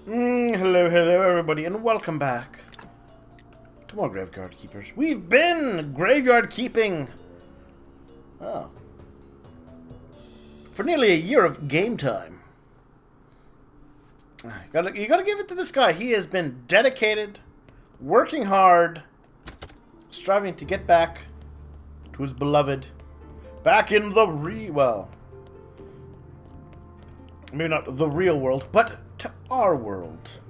Hello, everybody, and welcome back to more Graveyard Keepers. We've been graveyard keeping for nearly a year of game time. You gotta give it to this guy. He has been dedicated, working hard, striving to get back to his beloved, back in the maybe not the real world, but to our world.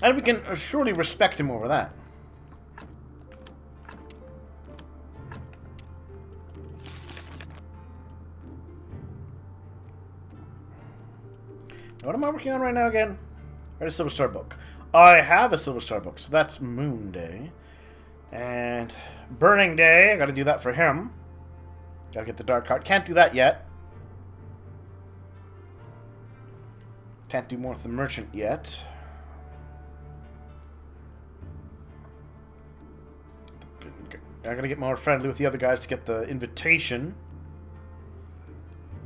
And we can surely respect him over that. What am I working on right now again? I had a Silver Star book. I have a Silver Star book, so that's Moon Day. And Burning Day, I gotta do that for him. Gotta get the Dark Heart. Can't do that yet. Can't do more with the Merchant yet. I gotta get more friendly with the other guys to get the invitation.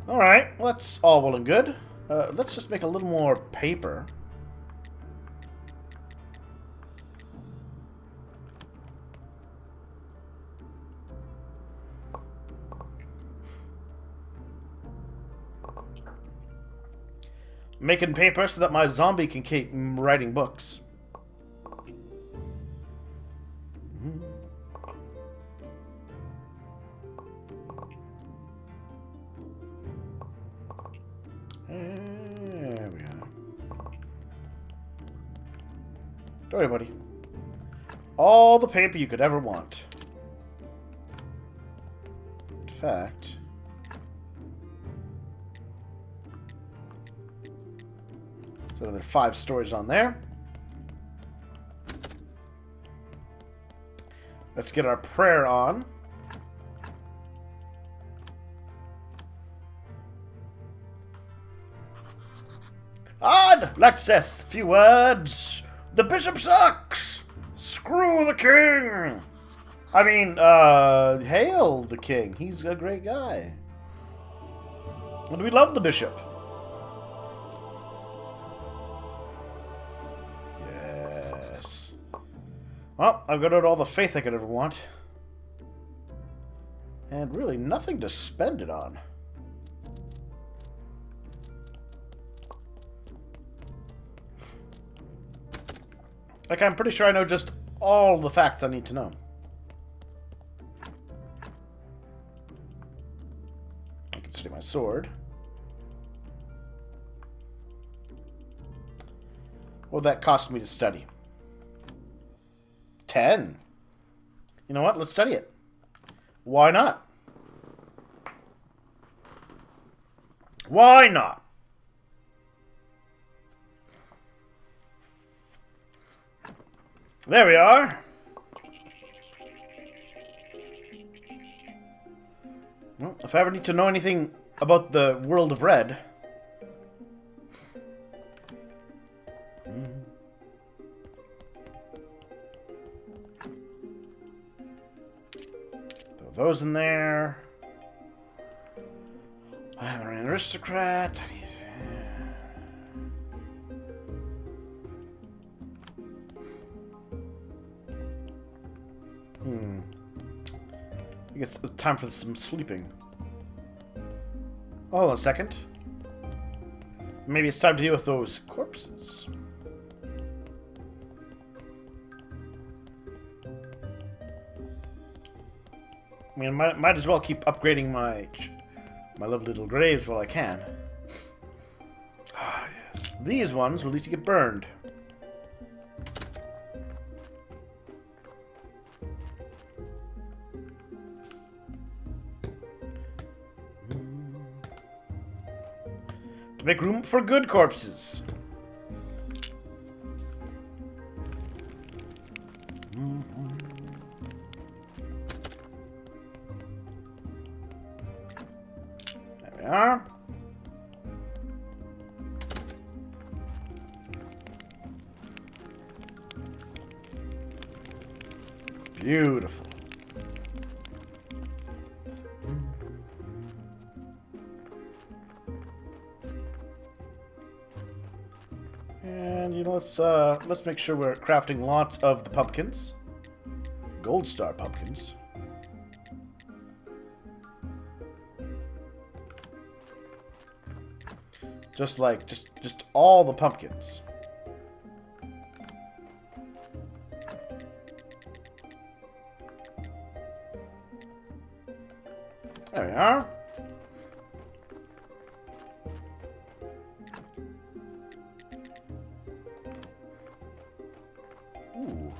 Alright, well, that's all well and good. Let's just make a little more paper. Making paper so that my zombie can keep writing books. There we are. Don't worry, buddy. All the paper you could ever want. In fact... so there are 5 stories on there. Let's get our prayer on. Ad Lexus, few words. The bishop sucks. Screw the king. I mean, hail the king. He's a great guy. And we love the bishop. Yes. Well, I've got out all the faith I could ever want. And really nothing to spend it on. Like, I'm pretty sure I know just all the facts I need to know. I can study my sword. What would that cost me to study? 10. You know what? Let's study it. Why not? Why not? There we are. Well, if I ever need to know anything about the world of Red... throw those in there. I'm an aristocrat. I think it's time for some sleeping. Hold on a second. Maybe it's time to deal with those corpses. I mean, I might as well keep upgrading my lovely little graves while I can. Ah, yes. These ones will need to get burned. Make room for good corpses. There we are. Beautiful. And you know, let's make sure we're crafting lots of the pumpkins. Gold star pumpkins. Just all the pumpkins. There we are. Ooh.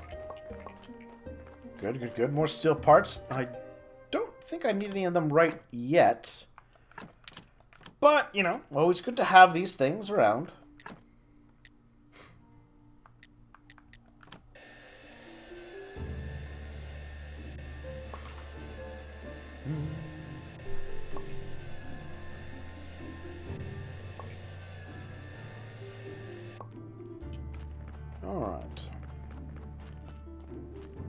Good, good, good. More steel parts. I don't think I need any of them right yet. But, you know, always good to have these things around. Alright.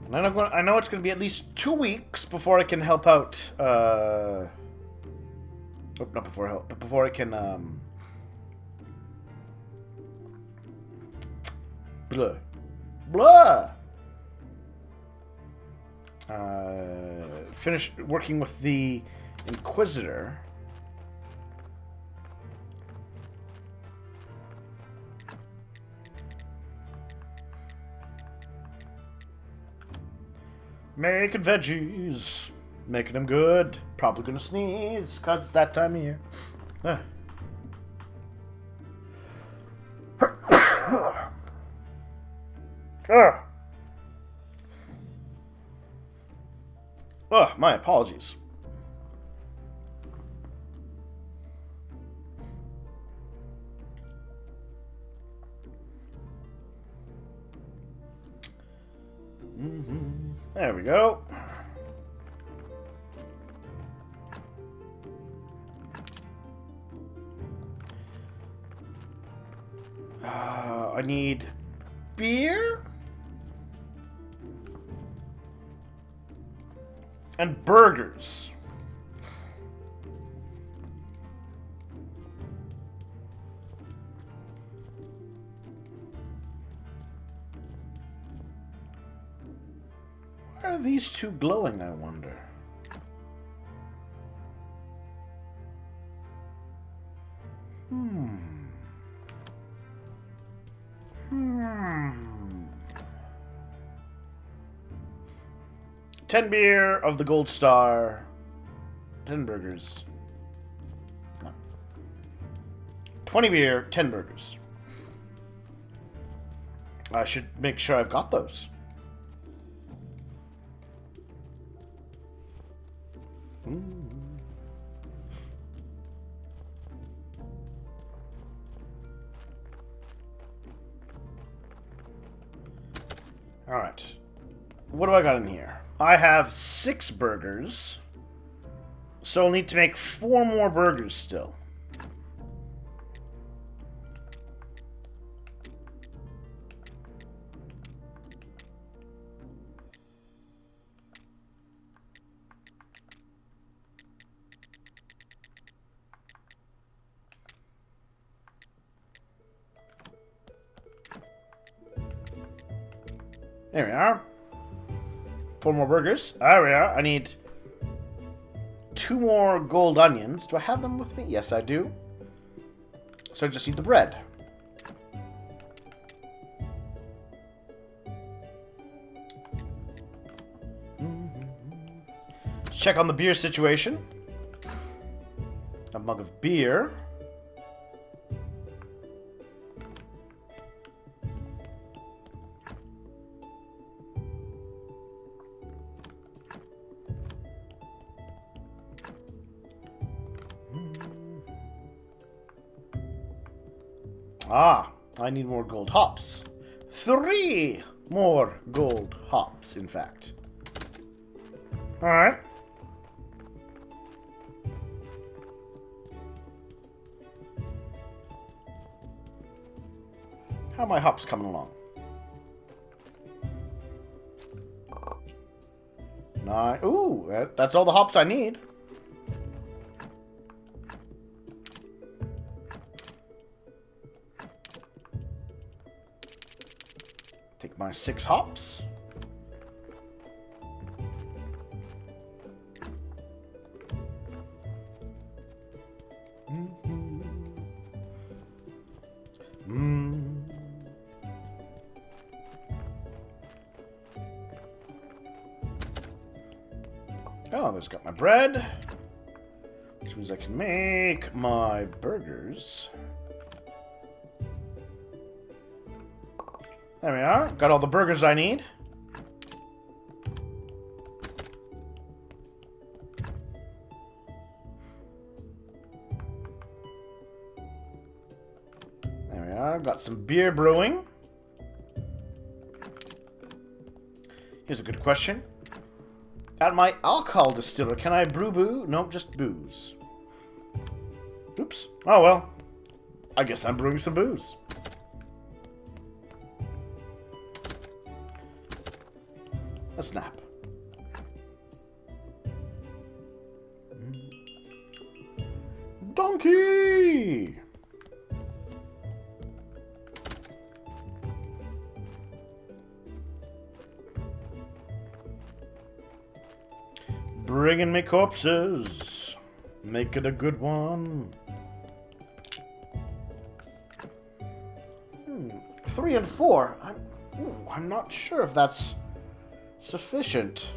And I know it's going to be at least 2 weeks before I can help out, oh, not before help, but before I can, finish working with the Inquisitor. Making veggies. Making them good. Probably gonna sneeze, because it's that time of year. Oh, my apologies. There we go. I need beer and burgers. Why are these two glowing, I wonder? Hmm. 10 beer of the gold star. 10 burgers. No. 20 beer, 10 burgers. I should make sure I've got those. Alright. What do I got in here? I have 6 burgers. So I'll need to make 4 more burgers still. There we are. 4 more burgers. There we are. I need 2 more gold onions. Do I have them with me? Yes, I do. So I just need the bread. Check on the beer situation. A mug of beer. Ah, I need more gold hops. 3 more gold hops, in fact. Alright. How are my hops coming along? 9. Ooh, that's all the hops I need. Got my 6 hops. Oh, there's got my bread. Which means I can make my burgers. There we are. Got all the burgers I need. There we are. Got some beer brewing. Here's a good question. At my alcohol distiller, can I brew boo? Nope, just booze. Oops. Oh well. I guess I'm brewing some booze. A snap. Donkey! Bringing me corpses. Make it a good one. 3 and 4. I'm not sure if that's sufficient.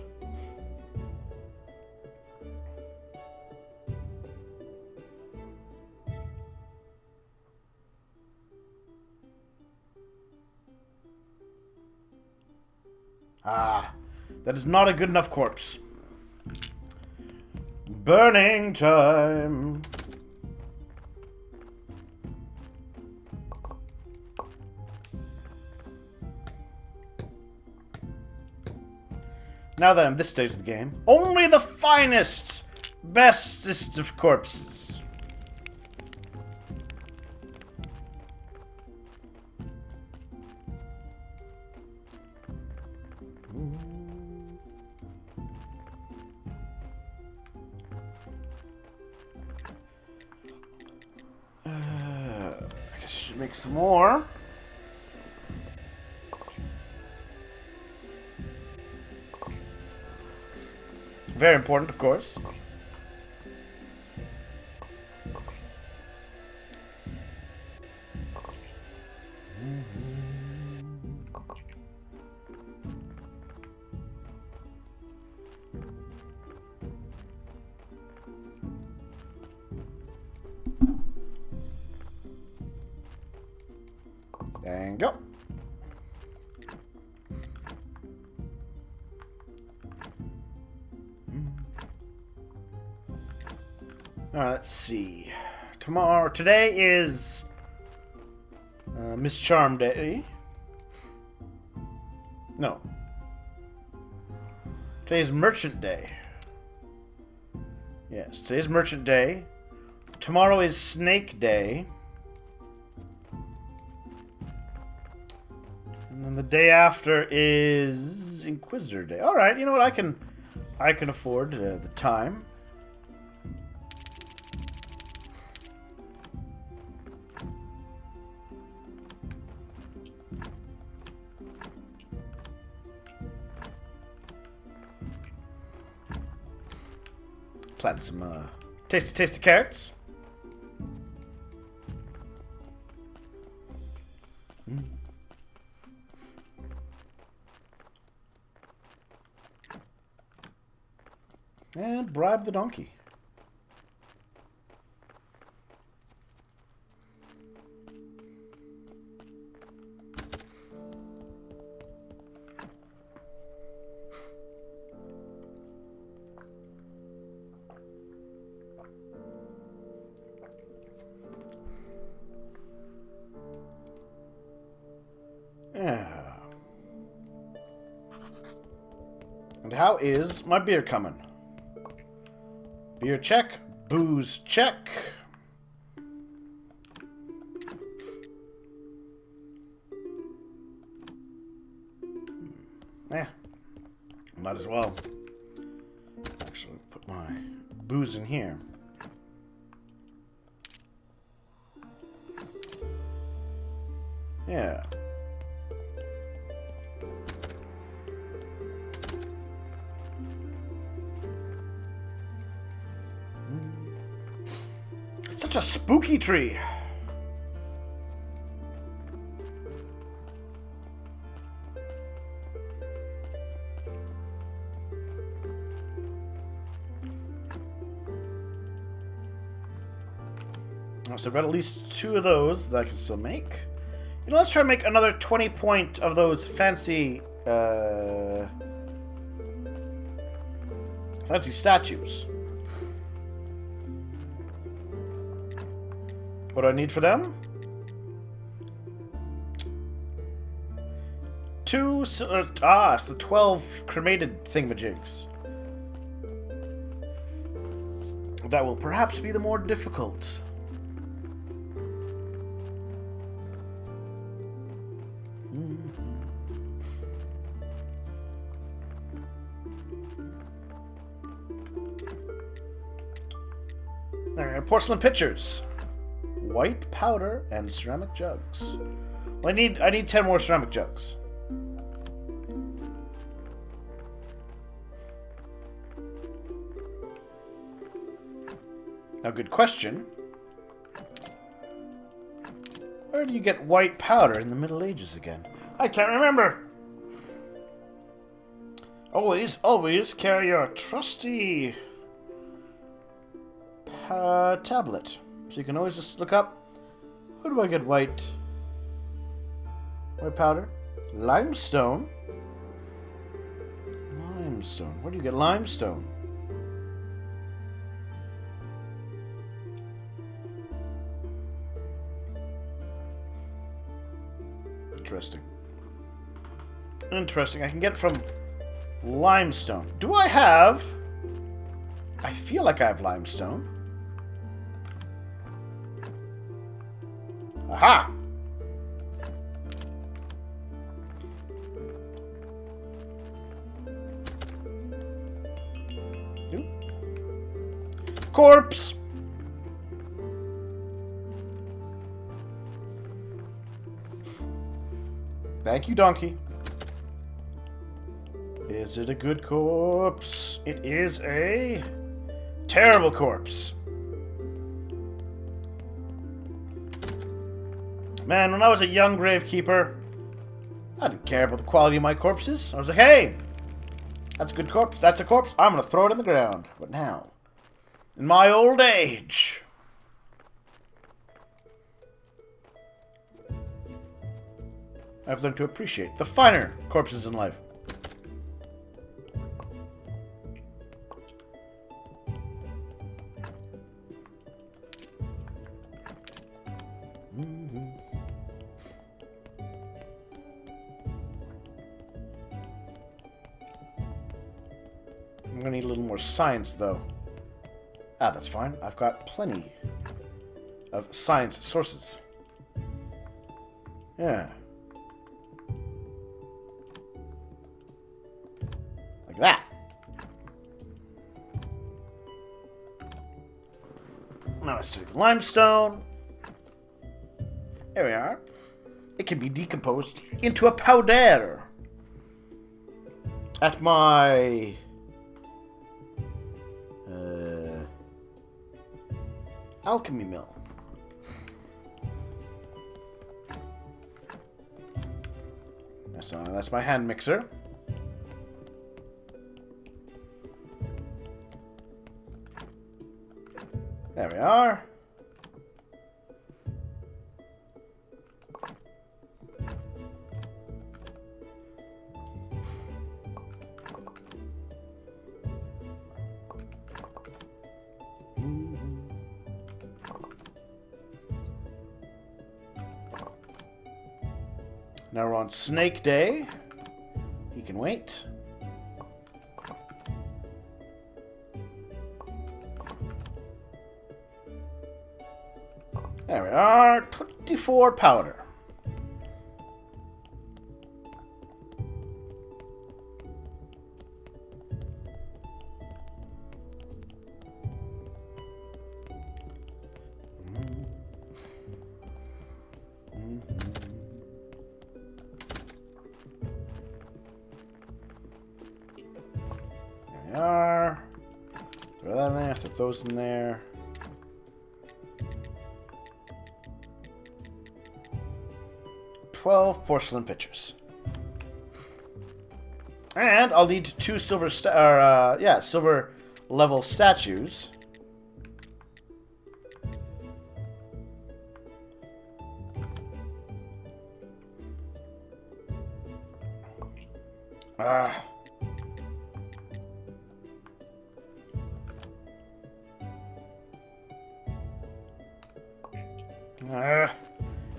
Ah, that is not a good enough corpse. Burning time. Now that I'm this stage of the game, only the finest, bestest of corpses. I guess I should make some more. Very important, of course. And go. Alright, let's see. Today is Miss Charm Day. No. Today is Merchant Day. Yes, today's Merchant Day. Tomorrow is Snake Day. And then the day after is Inquisitor Day. Alright, you know what? I can afford the time. Plant some tasty carrots. And bribe the donkey. Yeah. And how is my beer coming? Beer check. Booze check. Yeah. Might as well actually put my booze in here. Yeah. Such a spooky tree. So I've got at least 2 of those that I can still make. You know, let's try to make another 20 point of those fancy statues. What do I need for them? 2... it's the 12 cremated thingamajigs. That will perhaps be the more difficult. There, porcelain pitchers, white powder, and ceramic jugs. Well, I need 10 more ceramic jugs. Now, good question. Where do you get white powder in the Middle Ages again? I can't remember. Always carry your trusty tablet. So you can always just look up, where do I get white powder? Limestone? Limestone. Where do you get limestone? Interesting. I can get it from limestone. Do I have... I feel like I have limestone. Aha! Corpse! Thank you, donkey. Is it a good corpse? It is a terrible corpse. Man, when I was a young gravekeeper, I didn't care about the quality of my corpses. I was like, hey, that's a good corpse. That's a corpse. I'm going to throw it in the ground. But now, in my old age, I've learned to appreciate the finer corpses in life. I'm gonna need a little more science, though. Ah, that's fine. I've got plenty of science sources. Yeah. Like that. Now let's do the limestone. There we are. It can be decomposed into a powder at my alchemy mill. That's my hand mixer. There we are. Now we're on Snake Day. He can wait. There we are. 24 powder. There they are. Throw that in there. Throw those in there. 12 porcelain pitchers. And I'll need 2 silver silver level statues. Ah.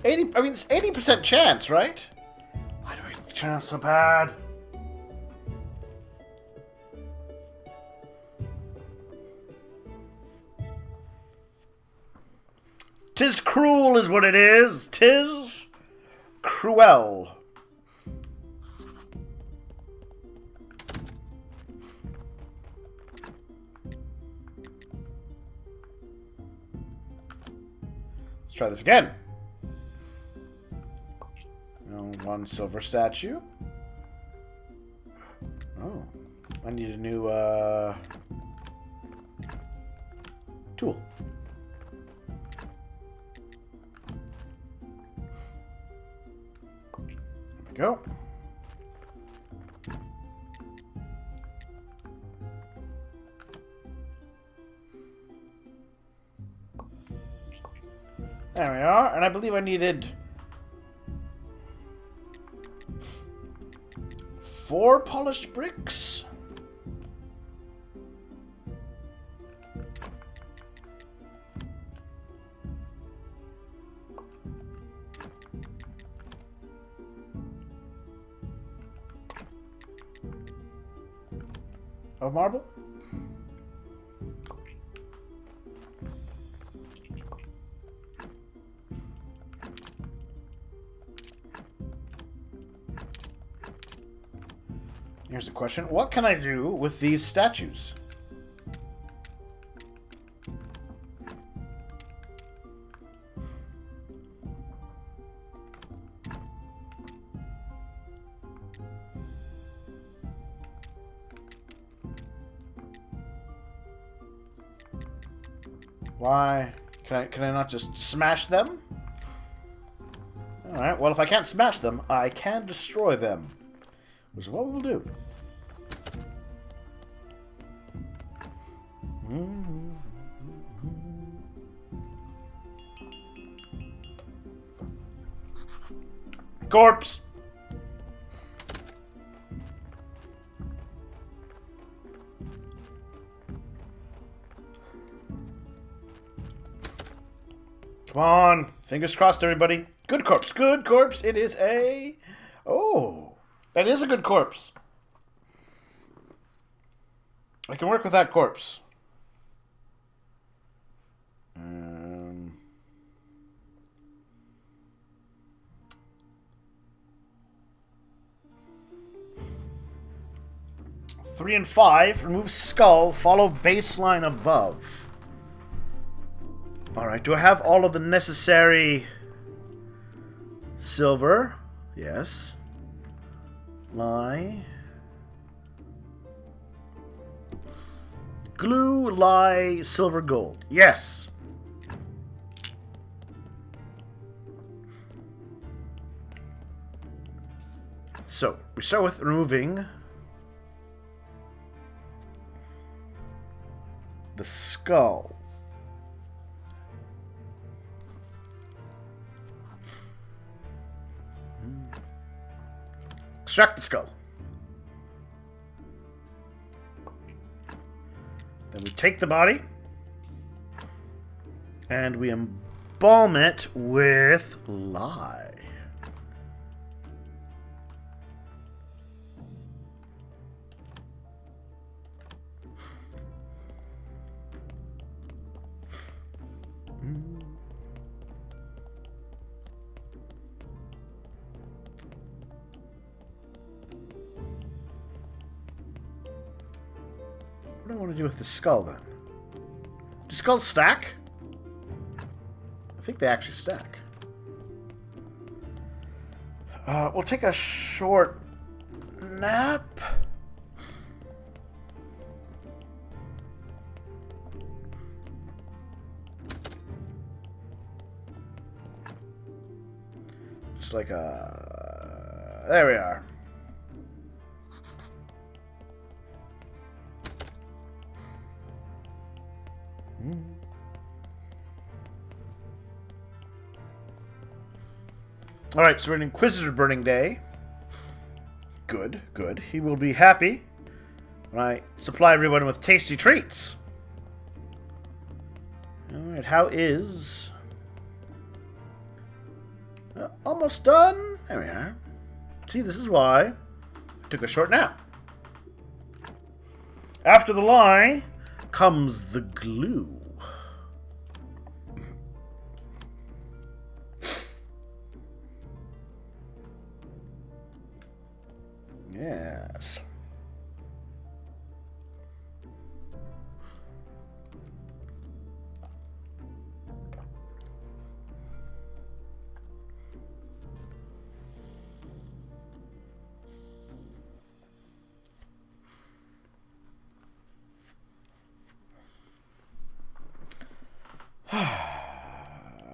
80. I mean, it's 80% chance, right? Why do I chance so bad? Tis cruel, is what it is. Tis cruel. Let's try this again. 1 silver statue. Oh, I need a new tool. There we go. There we are, and I believe I needed 4 polished bricks. Of marble? Here's a question. What can I do with these statues? Why? Can I not just smash them? Alright, well if I can't smash them, I can destroy them. Which is what we will do. Corpse! Come on. Fingers crossed, everybody. Good corpse. Good corpse. It is a... Oh. That is a good corpse. I can work with that corpse. 3 and 5. Remove skull. Follow baseline above. Alright, do I have all of the necessary silver? Yes. Lye. Glue, lye, silver, gold. Yes. So, we start with removing the skull. Extract the skull. Then we take the body and we embalm it with lye. What do I want to do with the skull, then? Do skulls stack? I think they actually stack. We'll take a short nap. looks like a... There we are. Alright, so we're in Inquisitor Burning Day. Good, good. He will be happy when I supply everyone with tasty treats. Alright, how is... almost done. There we are. See, this is why I took a short nap. After the lie comes the glue. Yes.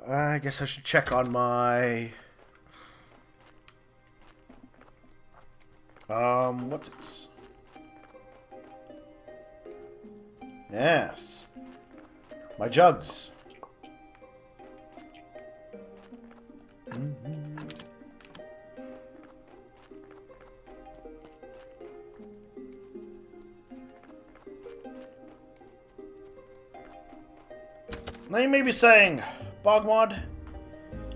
I guess I should check on my... what's it? Yes. My jugs. Now you may be saying, BogMod,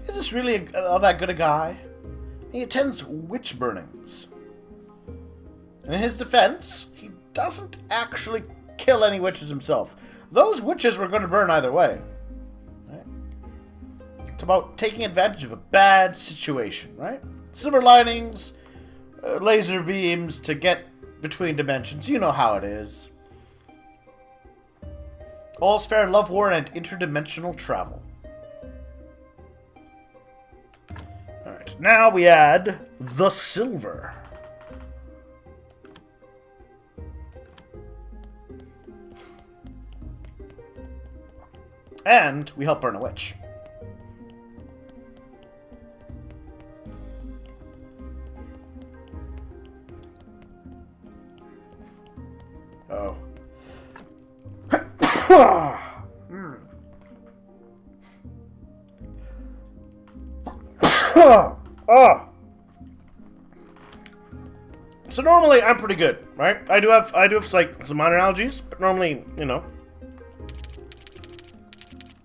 is this really that good a guy? He attends witch burnings. In his defense, he doesn't actually kill any witches himself. Those witches were going to burn either way. Right? It's about taking advantage of a bad situation, right? Silver linings, laser beams to get between dimensions. You know how it is. All's fair in love, war, and interdimensional travel. Alright, now we add the silver. And we help burn a witch. Oh. So normally I'm pretty good, right? I do have like some minor allergies, but normally, you know,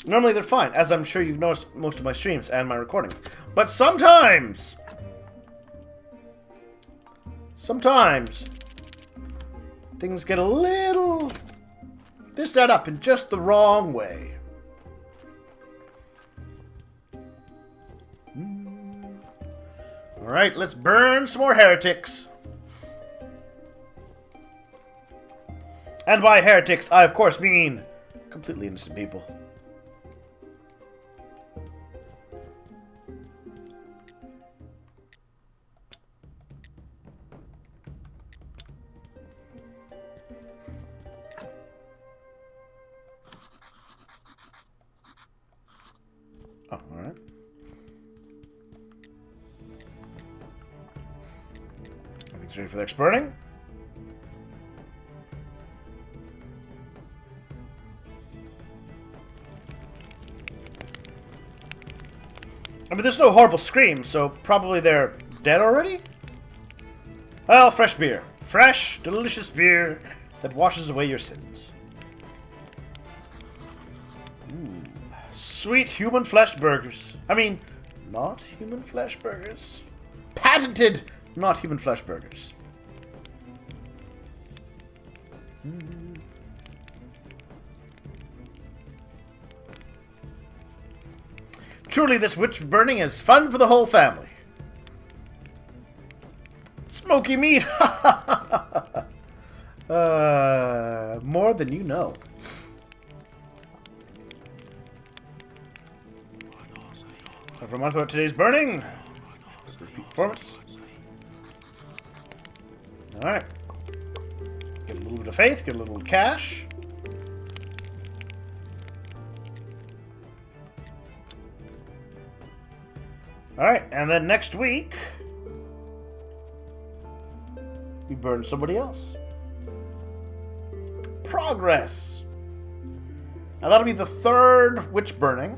normally they're fine, as I'm sure you've noticed most of my streams and my recordings. But sometimes things get a little... they're set up in just the wrong way. Alright, let's burn some more heretics. And by heretics, I of course mean completely innocent people. Oh, alright. Everything's ready for the next burning. I mean, there's no horrible screams, so probably they're dead already? Well, fresh beer. Fresh, delicious beer that washes away your sins. Sweet human flesh burgers. I mean, not human flesh burgers. Patented not human flesh burgers. Truly, this witch burning is fun for the whole family. Smoky meat! More than you know. So for a month about today's burning. Repeat performance. Alright. Get a little bit of faith, get a little cash. Alright, and then next week, we burn somebody else. Progress! Now that'll be the third witch burning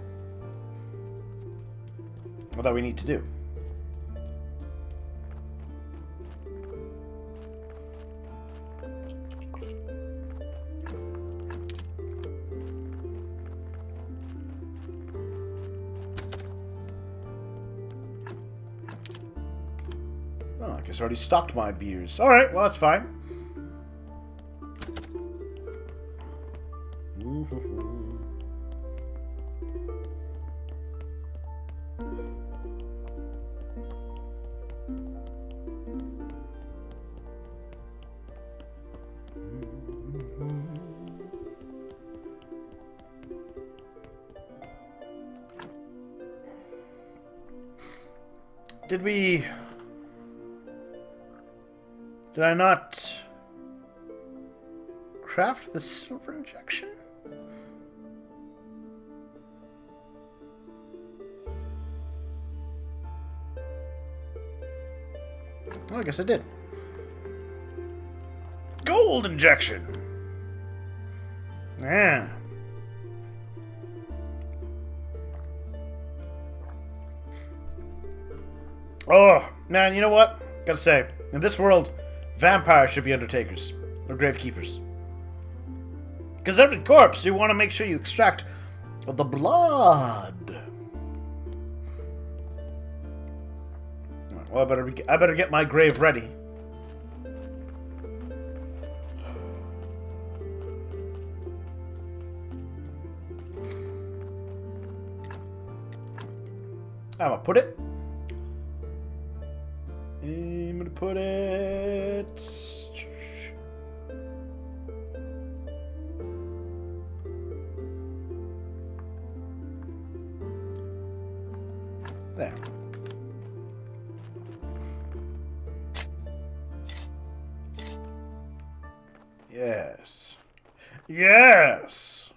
that we need to do. Oh, I guess I already stocked my beers. Alright, well that's fine. Did I not craft the silver injection? Well, I guess I did. Gold injection! Yeah. Oh, man, you know what? Gotta say, in this world, vampires should be undertakers, or gravekeepers. Because every corpse, you want to make sure you extract the blood. Well, I better get my grave ready. I'm gonna put it. I'm gonna put it. There. Yes. Yes!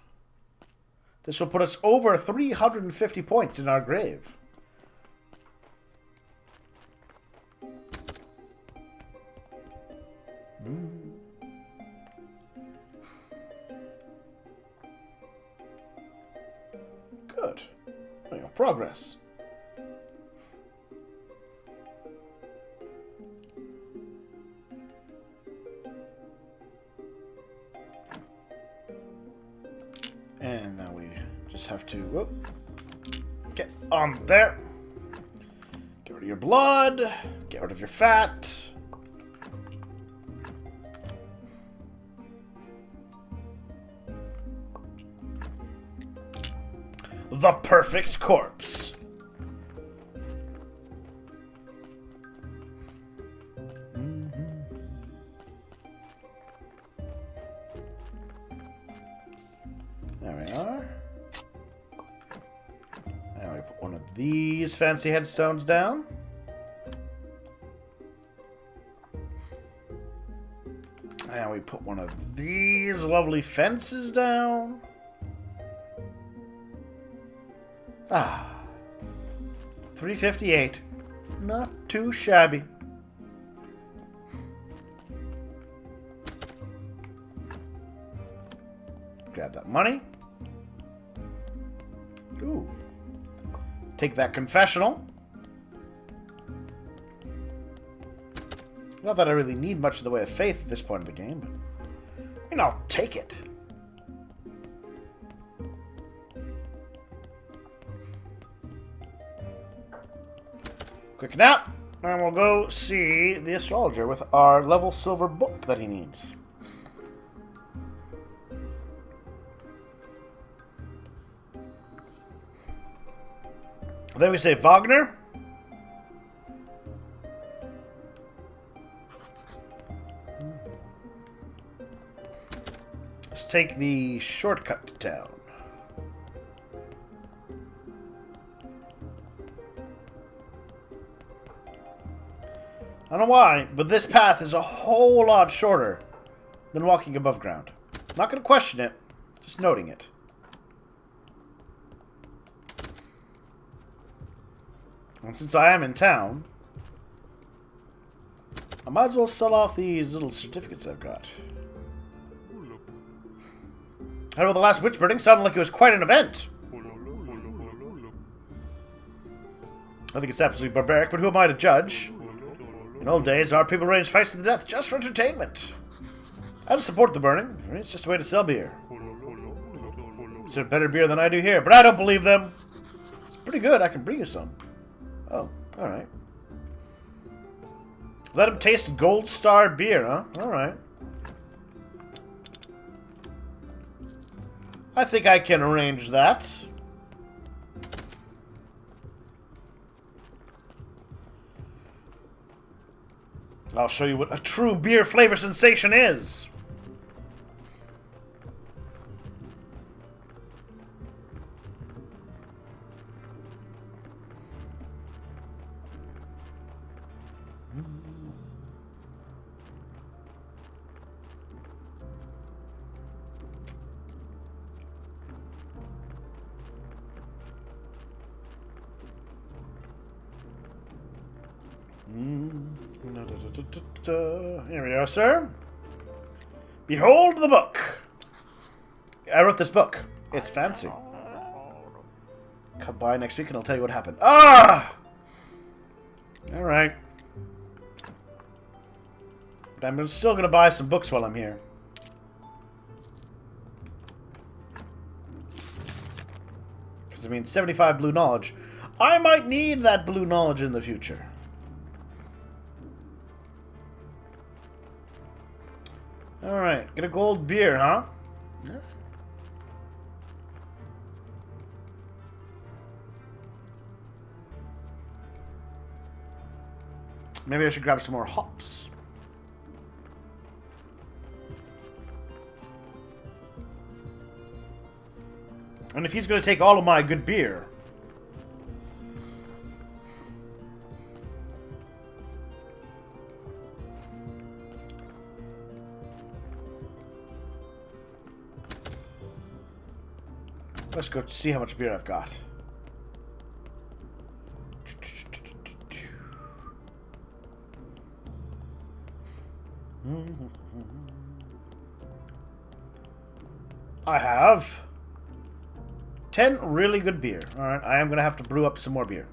This will put us over 350 points in our grave. Good. Progress. And now we just have to get on there. Get rid of your blood. Get rid of your fat. The perfect corpse. There we are. Now we put one of these fancy headstones down. And we put one of these lovely fences down. Ah, 358. Not too shabby. Grab that money. Ooh. Take that confessional. Not that I really need much in the way of faith at this point of the game, but I mean, I'll take it. Quick nap, and we'll go see the astrologer with our level silver book that he needs. Then we say Wagner. Let's take the shortcut to town. I don't know why, but this path is a whole lot shorter than walking above ground. I'm not going to question it, just noting it. And since I am in town, I might as well sell off these little certificates I've got. How about the last witch burning? Sounded like it was quite an event. I think it's absolutely barbaric, but who am I to judge? In old days, our people arranged fights to the death just for entertainment. I don't support the burning. It's just a way to sell beer. It's better beer than I do here, but I don't believe them. It's pretty good. I can bring you some. Oh, alright. Let him taste Gold Star beer, huh? Alright. I think I can arrange that. I'll show you what a true beer flavor sensation is. Here we are, sir. Behold the book. I wrote this book. It's fancy. Come by next week and I'll tell you what happened. Ah! Alright. But I'm still going to buy some books while I'm here. Because, I mean, 75 blue knowledge. I might need that blue knowledge in the future. Alright, get a gold beer, huh? Yeah. Maybe I should grab some more hops. And if he's going to take all of my good beer... Let's go see how much beer I've got. I have 10 really good beer. Alright, I am going to have to brew up some more beer.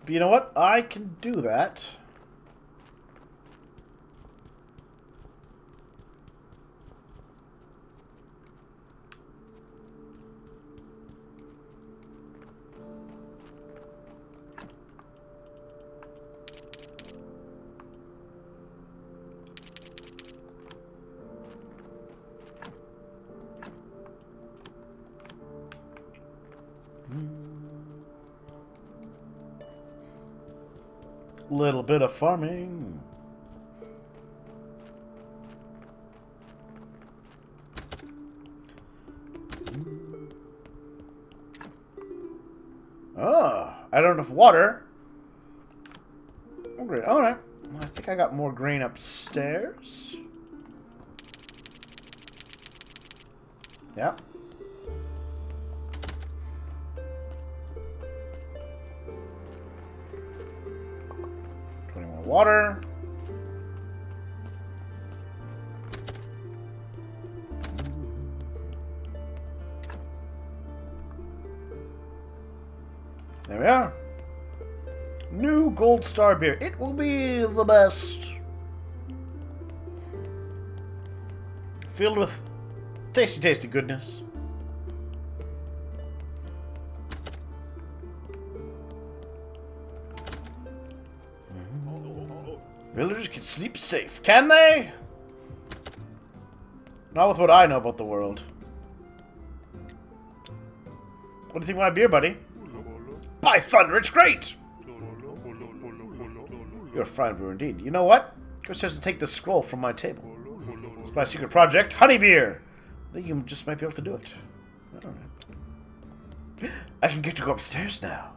But you know what? I can do that. Little bit of farming. Oh, I don't have enough water. Oh, great. All right. I think I got more grain upstairs. Yeah. Water. There we are. New Gold Star beer. It will be the best. Filled with tasty, tasty goodness. Villagers can sleep safe. Can they? Not with what I know about the world. What do you think of my beer, buddy? By thunder, it's great! You're a fine brewer indeed. You know what? Go upstairs and take the scroll from my table. It's my secret project, honey beer. I think you just might be able to do it. Alright. I can get to go upstairs now.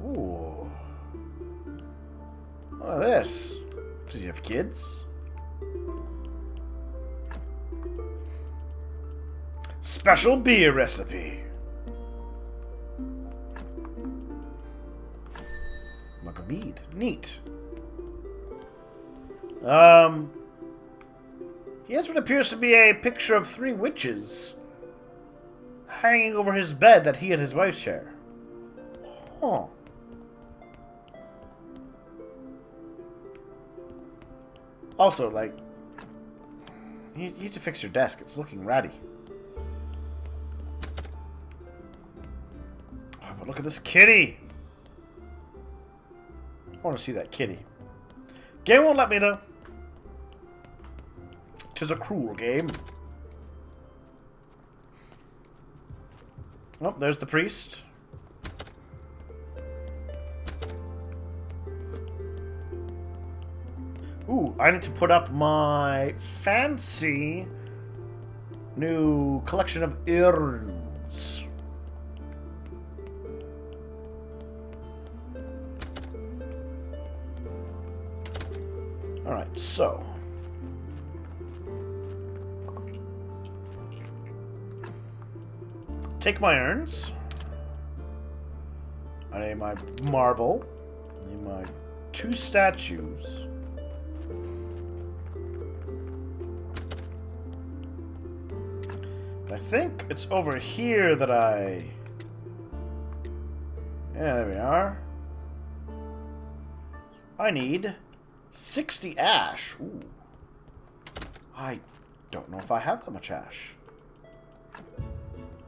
Ooh. What is this? Does he have kids? Special beer recipe. Mug of mead. Neat. He has what appears to be a picture of 3 witches hanging over his bed that he and his wife share. Huh. Also, like, you need to fix your desk. It's looking ratty. Oh, but look at this kitty. I want to see that kitty. Game won't let me, though. 'Tis a cruel game. Oh, there's the priest. Ooh, I need to put up my fancy new collection of urns. Alright, so. Take my urns. I need my marble. I need my 2 statues. I think it's over here that I... Yeah, there we are. I need 60 ash. Ooh. I don't know if I have that much ash.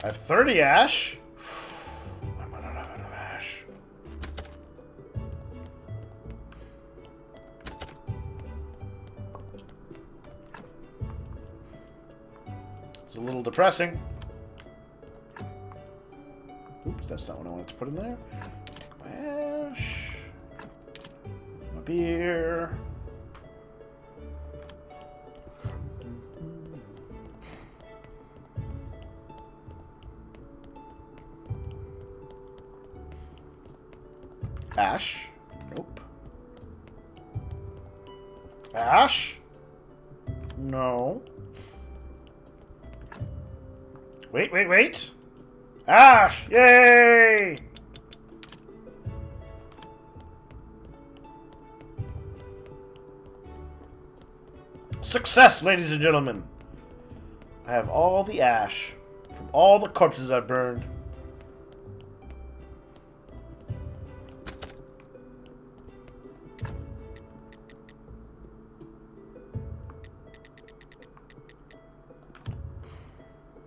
I have 30 ash. I might not have enough ash. It's a little depressing. Oops, that's not what I wanted to put in there. Take my ash. My beer. Ash? Nope. Ash? No. Wait. Ash! Yay! Success, ladies and gentlemen! I have all the ash from all the corpses I've burned.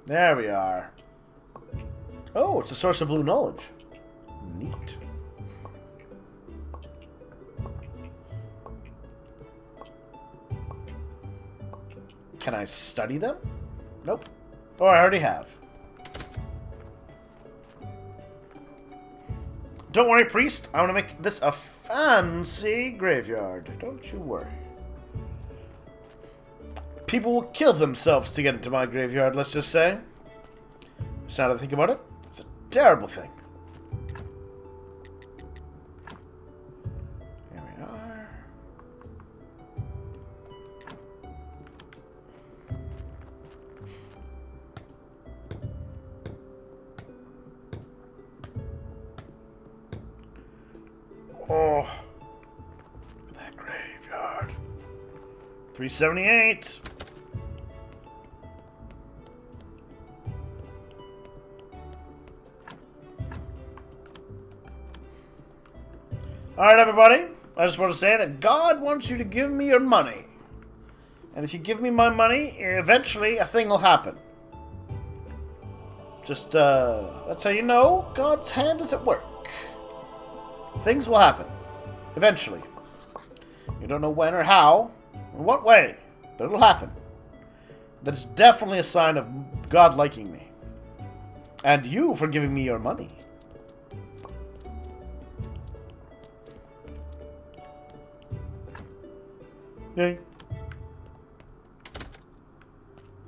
There we are. Oh, it's a source of blue knowledge. Neat. Can I study them? Nope. Oh, I already have. Don't worry, priest. I'm gonna make this a fancy graveyard. Don't you worry. People will kill themselves to get into my graveyard, let's just say. So now that I think about it, it's a terrible thing. Here we are. Oh, look at that graveyard. 378. Alright, everybody. I just want to say that God wants you to give me your money. And if you give me my money, eventually a thing will happen. Just, that's how you know God's hand is at work. Things will happen. Eventually. You don't know when or how, or what way, but it'll happen. That is definitely a sign of God liking me. And you for giving me your money. Yay.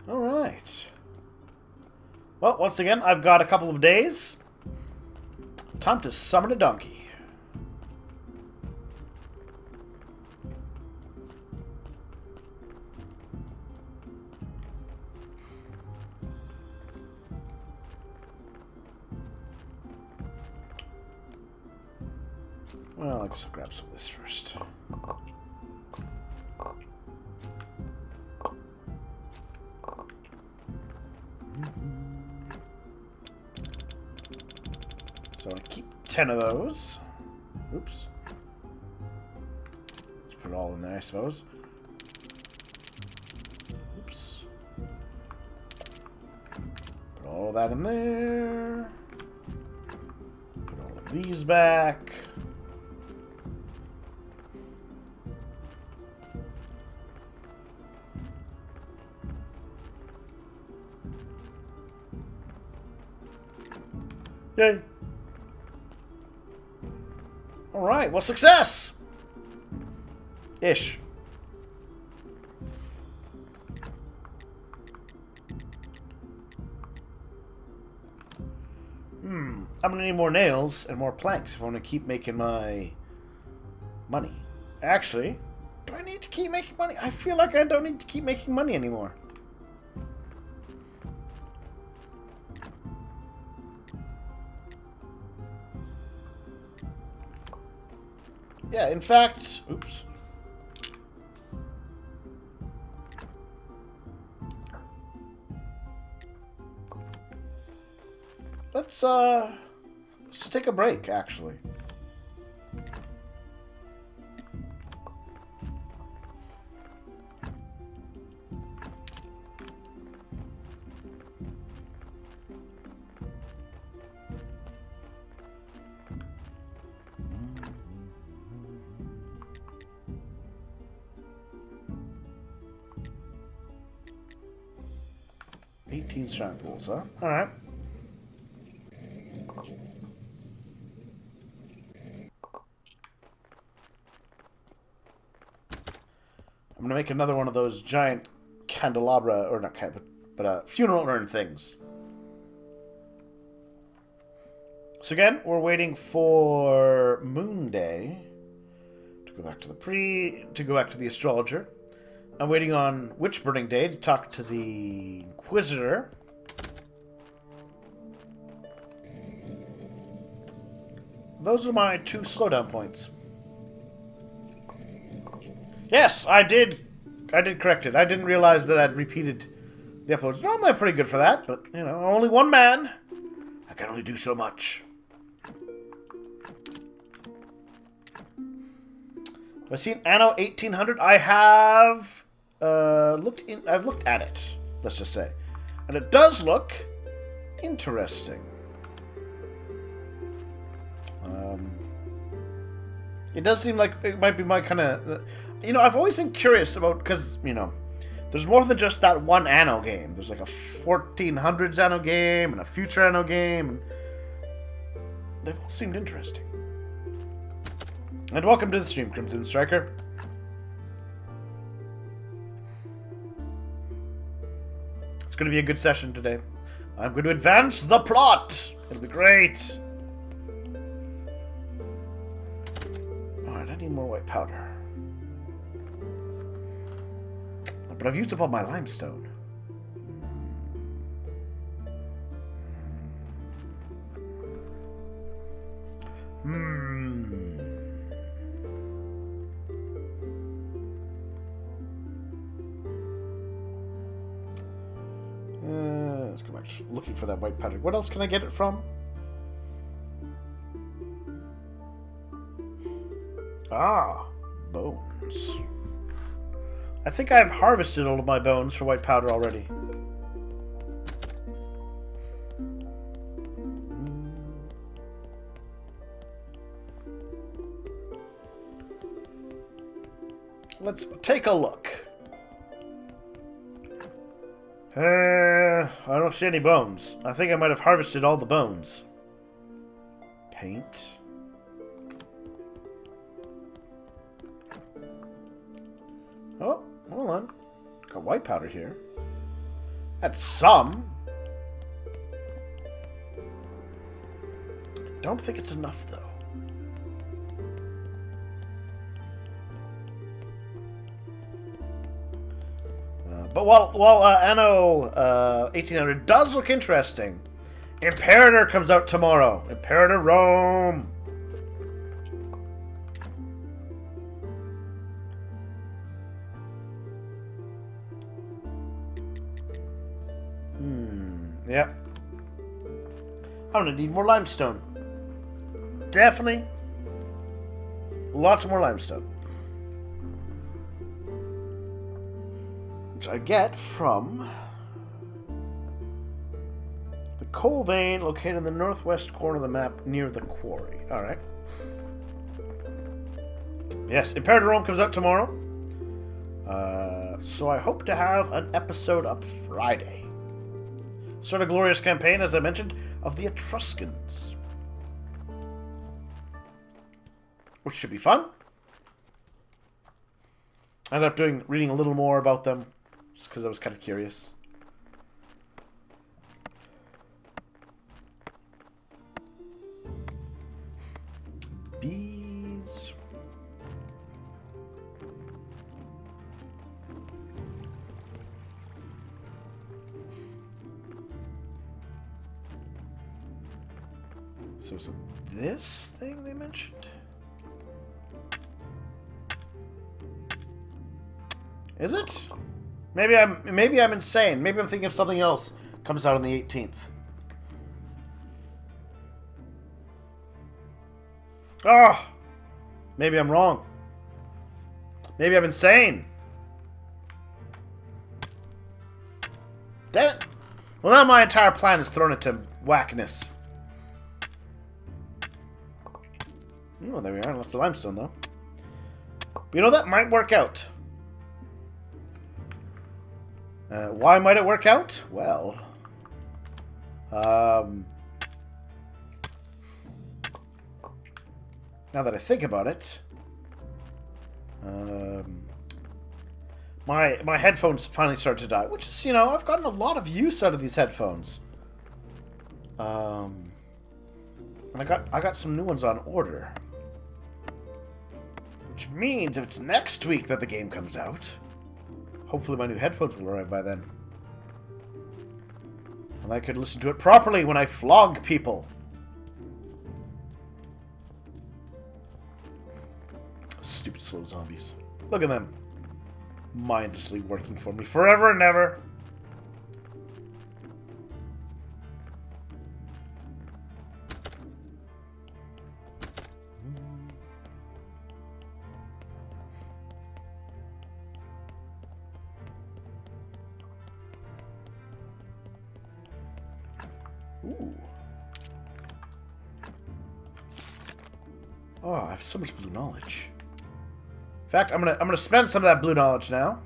Alright. Well, once again, I've got a couple of days. Time to summon a donkey. Well, I guess I'll grab some of this first. So I keep 10 of those. Oops. Let's put it all in there, I suppose. Oops. Put all of that in there. Put all of these back. Yay. Alright, well, success! Ish. I'm gonna need more nails and more planks if I want to keep making my money. Actually, do I need to keep making money? I feel like I don't need to keep making money anymore. Yeah, in fact, oops. Let's take a break, actually. Strand pools, huh? Alright. I'm gonna make another one of those giant candelabra, or not but funeral urn things. So again, we're waiting for Moon Day to go back to the astrologer. I'm waiting on Witch Burning Day to talk to the Inquisitor. Those are my 2 slowdown points. Yes, I did correct it. I didn't realize that I'd repeated the uploads. Normally I'm pretty good for that, but, you know, only one man. I can only do so much. Have I seen Anno 1800? I have I've looked at it, let's just say. And it does look interesting. It does seem like it might be my kind of... You know, I've always been curious about... Because, you know, there's more than just that one Anno game. There's like a 1400s Anno game and a future Anno game. And they've all seemed interesting. And welcome to the stream, Crimson Striker. It's going to be a good session today. I'm going to advance the plot. It'll be great. Alright, I need more white powder. But I've used up all my limestone. Let's go back looking for that white powder. What else can I get it from? Ah, bones. I think I've harvested all of my bones for white powder already. Let's take a look. I don't see any bones. I think I might have harvested all the bones. Paint. Oh, hold on. Got white powder here. That's some. Don't think it's enough, though. But while Anno 1800 does look interesting, Imperator comes out tomorrow. Imperator Rome. Yep. I'm gonna need more limestone. Definitely. Lots more limestone. Which I get from the coal vein located in the northwest corner of the map near the quarry. Alright. Yes, Imperator Rome comes out tomorrow. So I hope to have an episode up Friday. Sort of glorious campaign, as I mentioned, of the Etruscans. Which should be fun. I ended up reading a little more about them, just because I was kind of curious. Bees. So is it this thing they mentioned? Is it? Maybe I'm insane. Maybe I'm thinking of something else. Comes out on the 18th. Oh! Maybe I'm wrong. Maybe I'm insane. Damn it. Well, now my entire plan is thrown into whackness. Oh, there we are. Lots of limestone, though. But you know, that might work out. Why might it work out? Well, now that I think about it, my headphones finally started to die, which is, you know, I've gotten a lot of use out of these headphones. And I got some new ones on order, which means if it's next week that the game comes out, hopefully my new headphones will arrive by then. And I could listen to it properly when I flog people. Stupid slow zombies. Look at them. Mindlessly working for me forever and ever. Ooh. Oh, I have so much blue knowledge. In fact, I'm gonna spend some of that blue knowledge now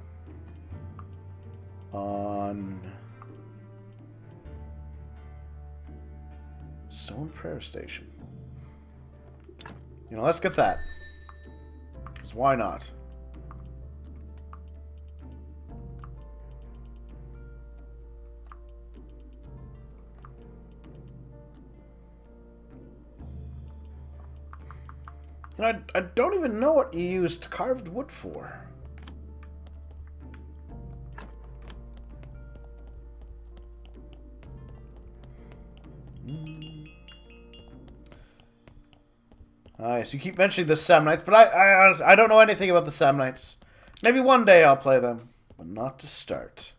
on Stone Prayer Station. You know, let's get that. 'Cause why not? And I don't even know what you used carved wood for. So you keep mentioning the Samnites, but I honestly, I don't know anything about the Samnites. Maybe one day I'll play them, but not to start.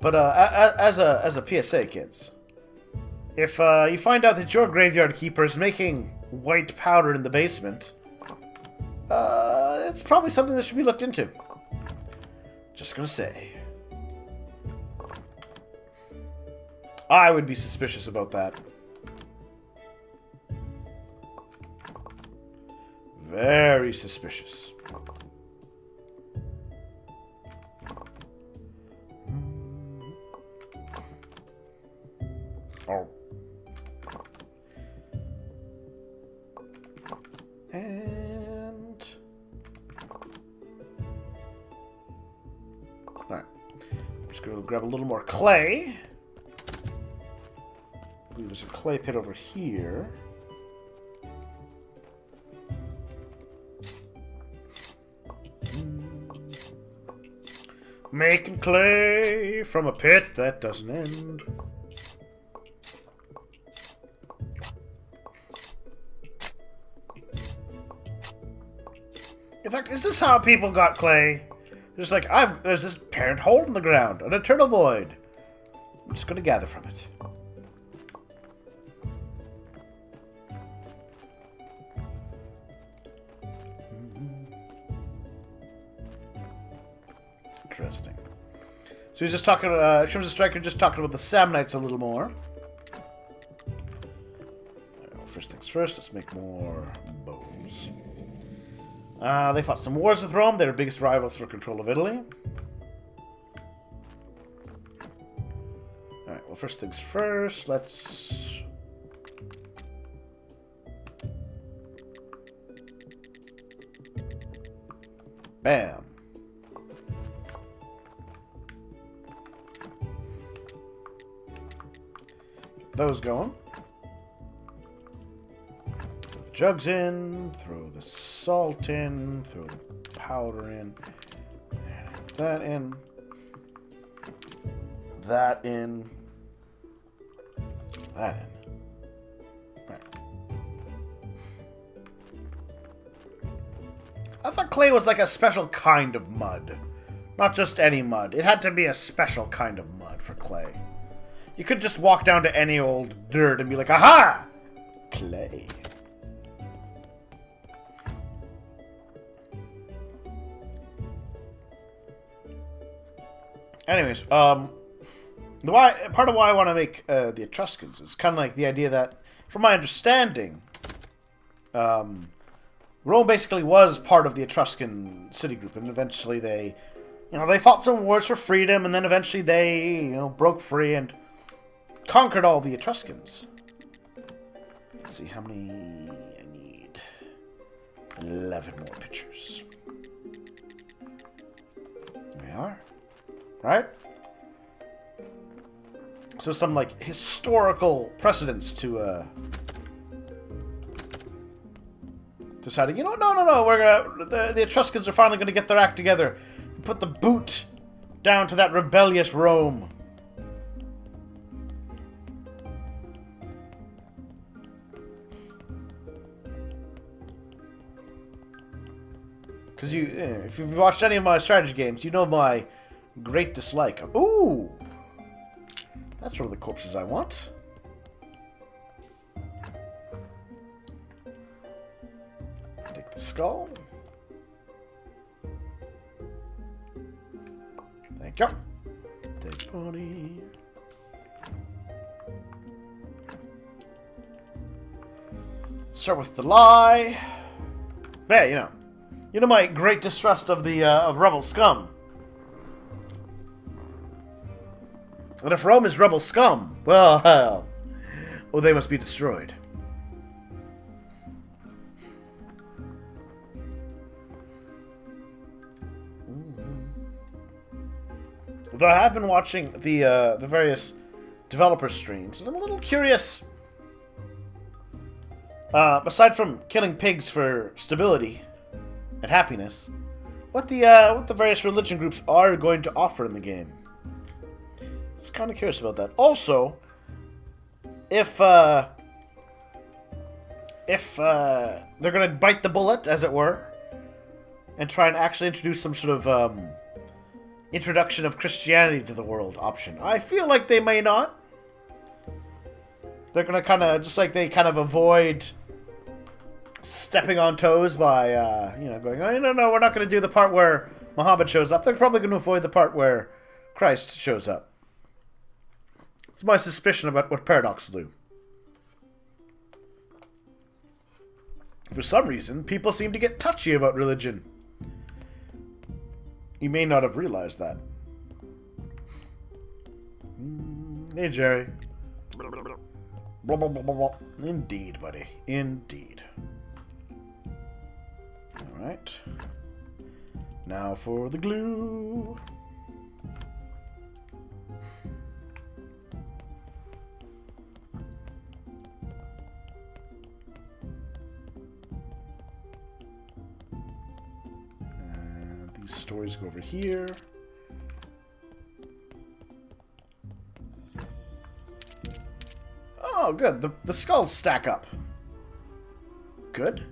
But as a PSA, kids, if you find out that your graveyard keeper is making white powder in the basement, it's probably something that should be looked into. Just gonna say. I would be suspicious about that. Very suspicious. Oh. And... Alright. I'm just going to grab a little more clay. I believe there's a clay pit over here. Making clay from a pit that doesn't end. In fact, is this how people got clay? There's like, there's this apparent hole in the ground, an eternal void. I'm just gonna gather from it. Interesting. So he's just talking, in terms of Striker, just talking about the Samnites a little more. First things first, let's make more bows. They fought some wars with Rome. They were biggest rivals for control of Italy. Alright, well, first things first, let's... Bam. Get those going. Throw the jugs in, throw the salt in, throw the powder in, that in, that in, that in. Right. I thought clay was like a special kind of mud. Not just any mud. It had to be a special kind of mud for clay. You could just walk down to any old dirt and be like, aha! Clay. Anyways, part of why I want to make the Etruscans is kind of like the idea that, from my understanding, Rome basically was part of the Etruscan city group, and eventually they, they fought some wars for freedom, and then eventually they, broke free and conquered all the Etruscans. Let's see how many I need. 11 more pictures. There we are. Right? So some, like, historical precedents to, deciding, no, we're gonna, the Etruscans are finally gonna get their act together and put the boot down to that rebellious Rome. Because if you've watched any of my strategy games, you know my great dislike. Ooh! That's one of the corpses I want. Take the skull. Thank you. Take body. Start with the lie. Yeah, you know my great distrust of the of rebel scum. And if Rome is rebel scum, well, they must be destroyed. Though I have been watching the various developer streams, and I'm a little curious. Aside from killing pigs for stability and happiness, what the various religion groups are going to offer in the game. I was kind of curious about that. Also, if they're going to bite the bullet, as it were, and try and actually introduce some sort of introduction of Christianity to the world option. I feel like they may not. They're going to kind of, just like they kind of avoid stepping on toes by, going, oh, no, we're not going to do the part where Muhammad shows up. They're probably going to avoid the part where Christ shows up. It's my suspicion about what Paradox will do. For some reason, people seem to get touchy about religion. You may not have realized that. Hey, Jerry. Indeed, buddy. Indeed. Alright. Now for the glue. Stories go over here. Oh, good. The skulls stack up. Good.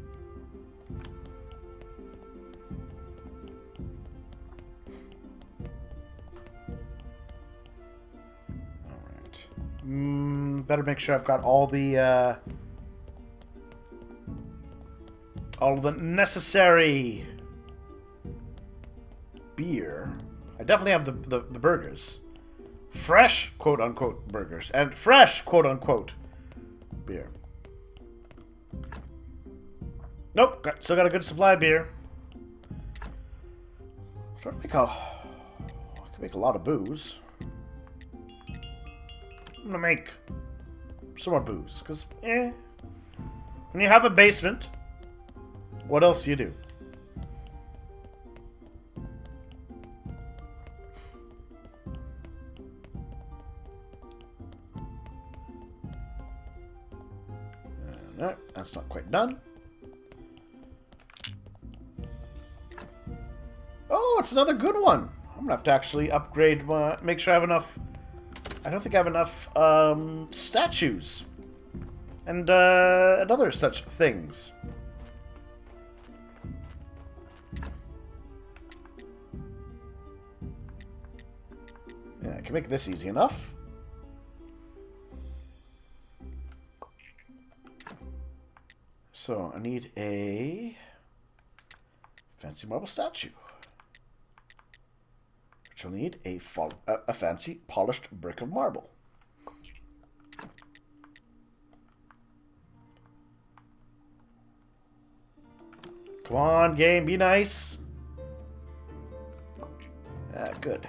Better make sure I've got all the necessary beer. I definitely have the burgers. Fresh, quote-unquote, burgers. And fresh, quote-unquote, beer. Nope, still got a good supply of beer. I can make a lot of booze. I'm gonna make some more booze, because, when you have a basement, what else do you do? No, that's not quite done. Oh, it's another good one. I'm gonna have to actually upgrade my... Make sure I have enough... I don't think I have enough statues and other such things. Yeah, I can make this easy enough. So I need a fancy marble statue. Which will need a fancy polished brick of marble. Come on, game, be nice. Ah, good.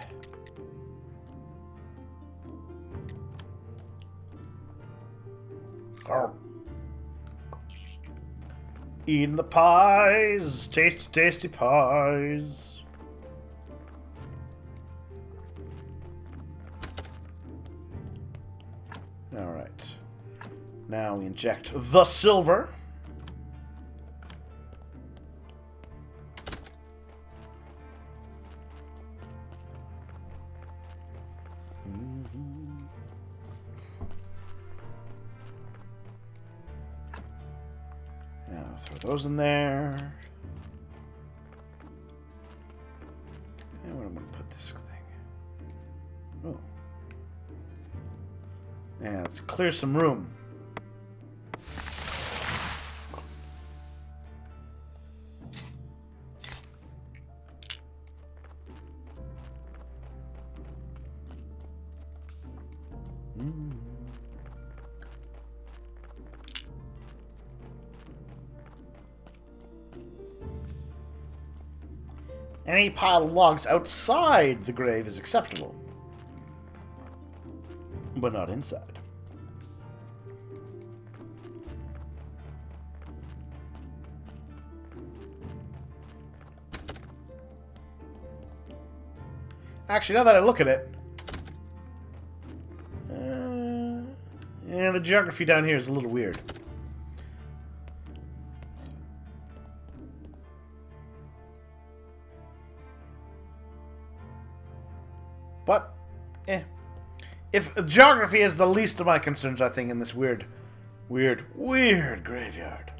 Oh. Eating the pies, tasty, tasty pies. Alright. Now we inject the silver. Now throw those in there. And where am I going to put this thing? Oh. Yeah, let's clear some room. Any pile of logs outside the grave is acceptable, but not inside. Actually, now that I look at it, yeah, the geography down here is a little weird. But, if geography is the least of my concerns, I think, in this weird graveyard.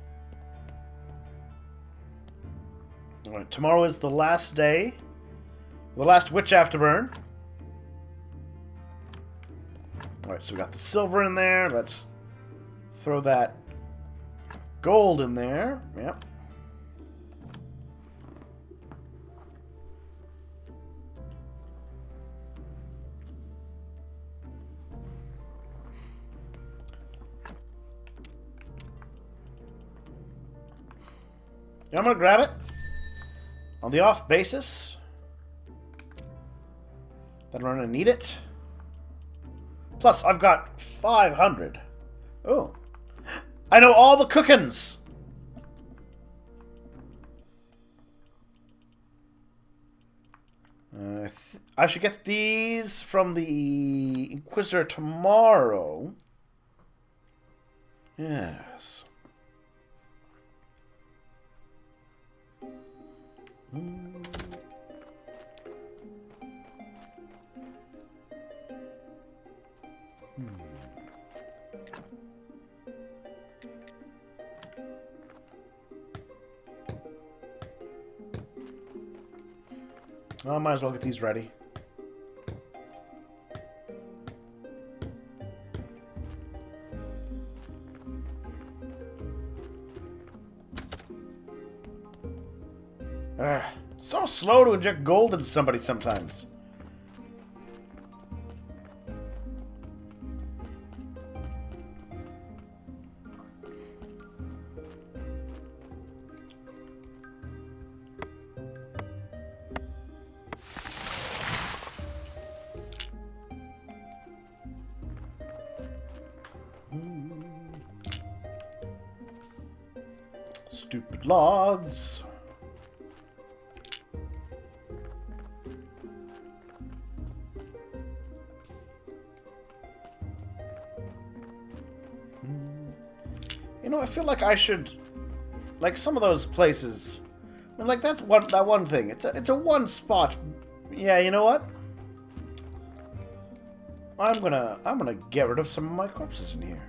Alright, tomorrow is the last day. The last witch afterburn. Alright, so we got the silver in there. Let's throw that gold in there. Yep. I'm gonna grab it on the off basis that I'm gonna need it. Plus, I've got 500. Oh, I know all the cookins. I should get these from the Inquisitor tomorrow. Yes. Well, I might as well get these ready. So slow to inject gold into somebody sometimes. Stupid logs. You know, I feel like I should, like some of those places. I mean, like that one thing. It's a one spot. Yeah, you know what? I'm gonna get rid of some of my corpses in here.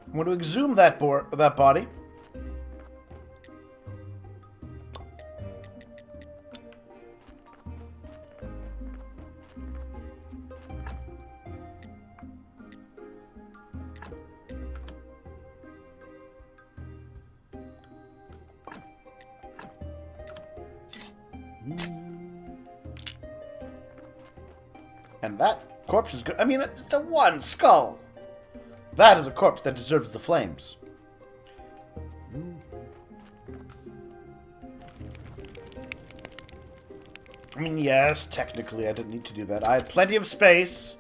I'm going to exhume that body. And that corpse is good. I mean, it's a one skull. That is a corpse that deserves the flames. I mean, yes, technically I didn't need to do that. I had plenty of space.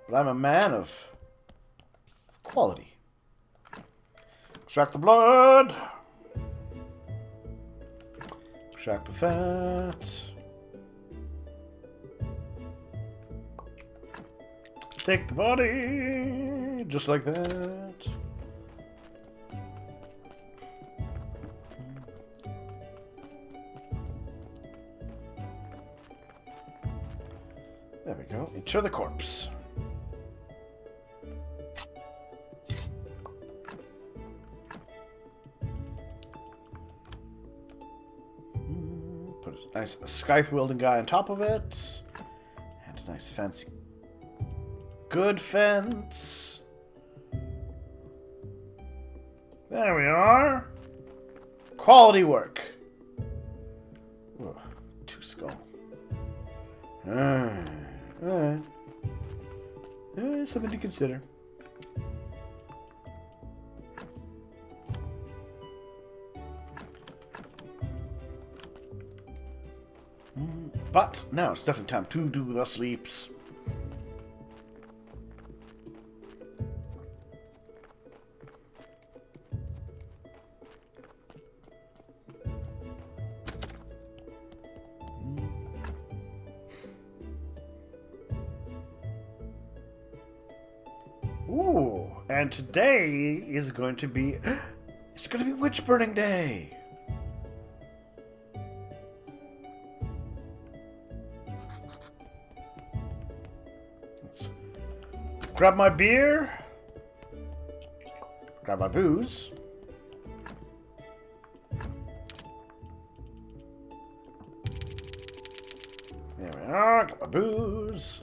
But I'm a man of quality. Extract the blood. Extract the fat. Take the body, just like that. There we go. Inter the corpse. Put a nice scythe-wielding guy on top of it. And a nice fancy good fence. There we are. Quality work. Ugh, two skull. Alright. Something to consider. But now it's definitely time to do the sleeps. Ooh, and today is going to be... It's going to be witch burning day. Let's grab my beer. Grab my booze. There we are. Got my booze.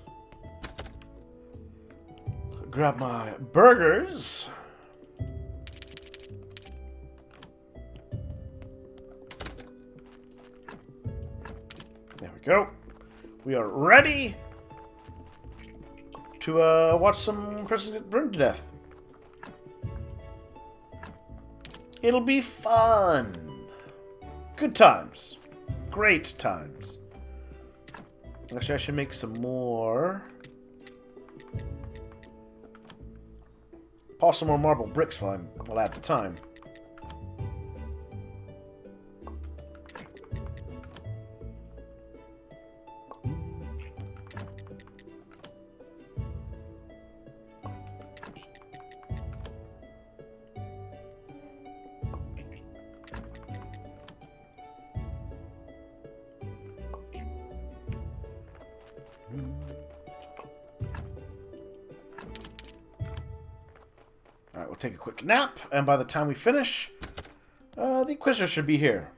Grab my burgers. There we go. We are ready to watch some person get burned to death. It'll be fun. Good times. Great times. Actually, I should make some more. Pass some more marble bricks while I have the time. Alright, we'll take a quick nap, and by the time we finish, the Inquisitor should be here.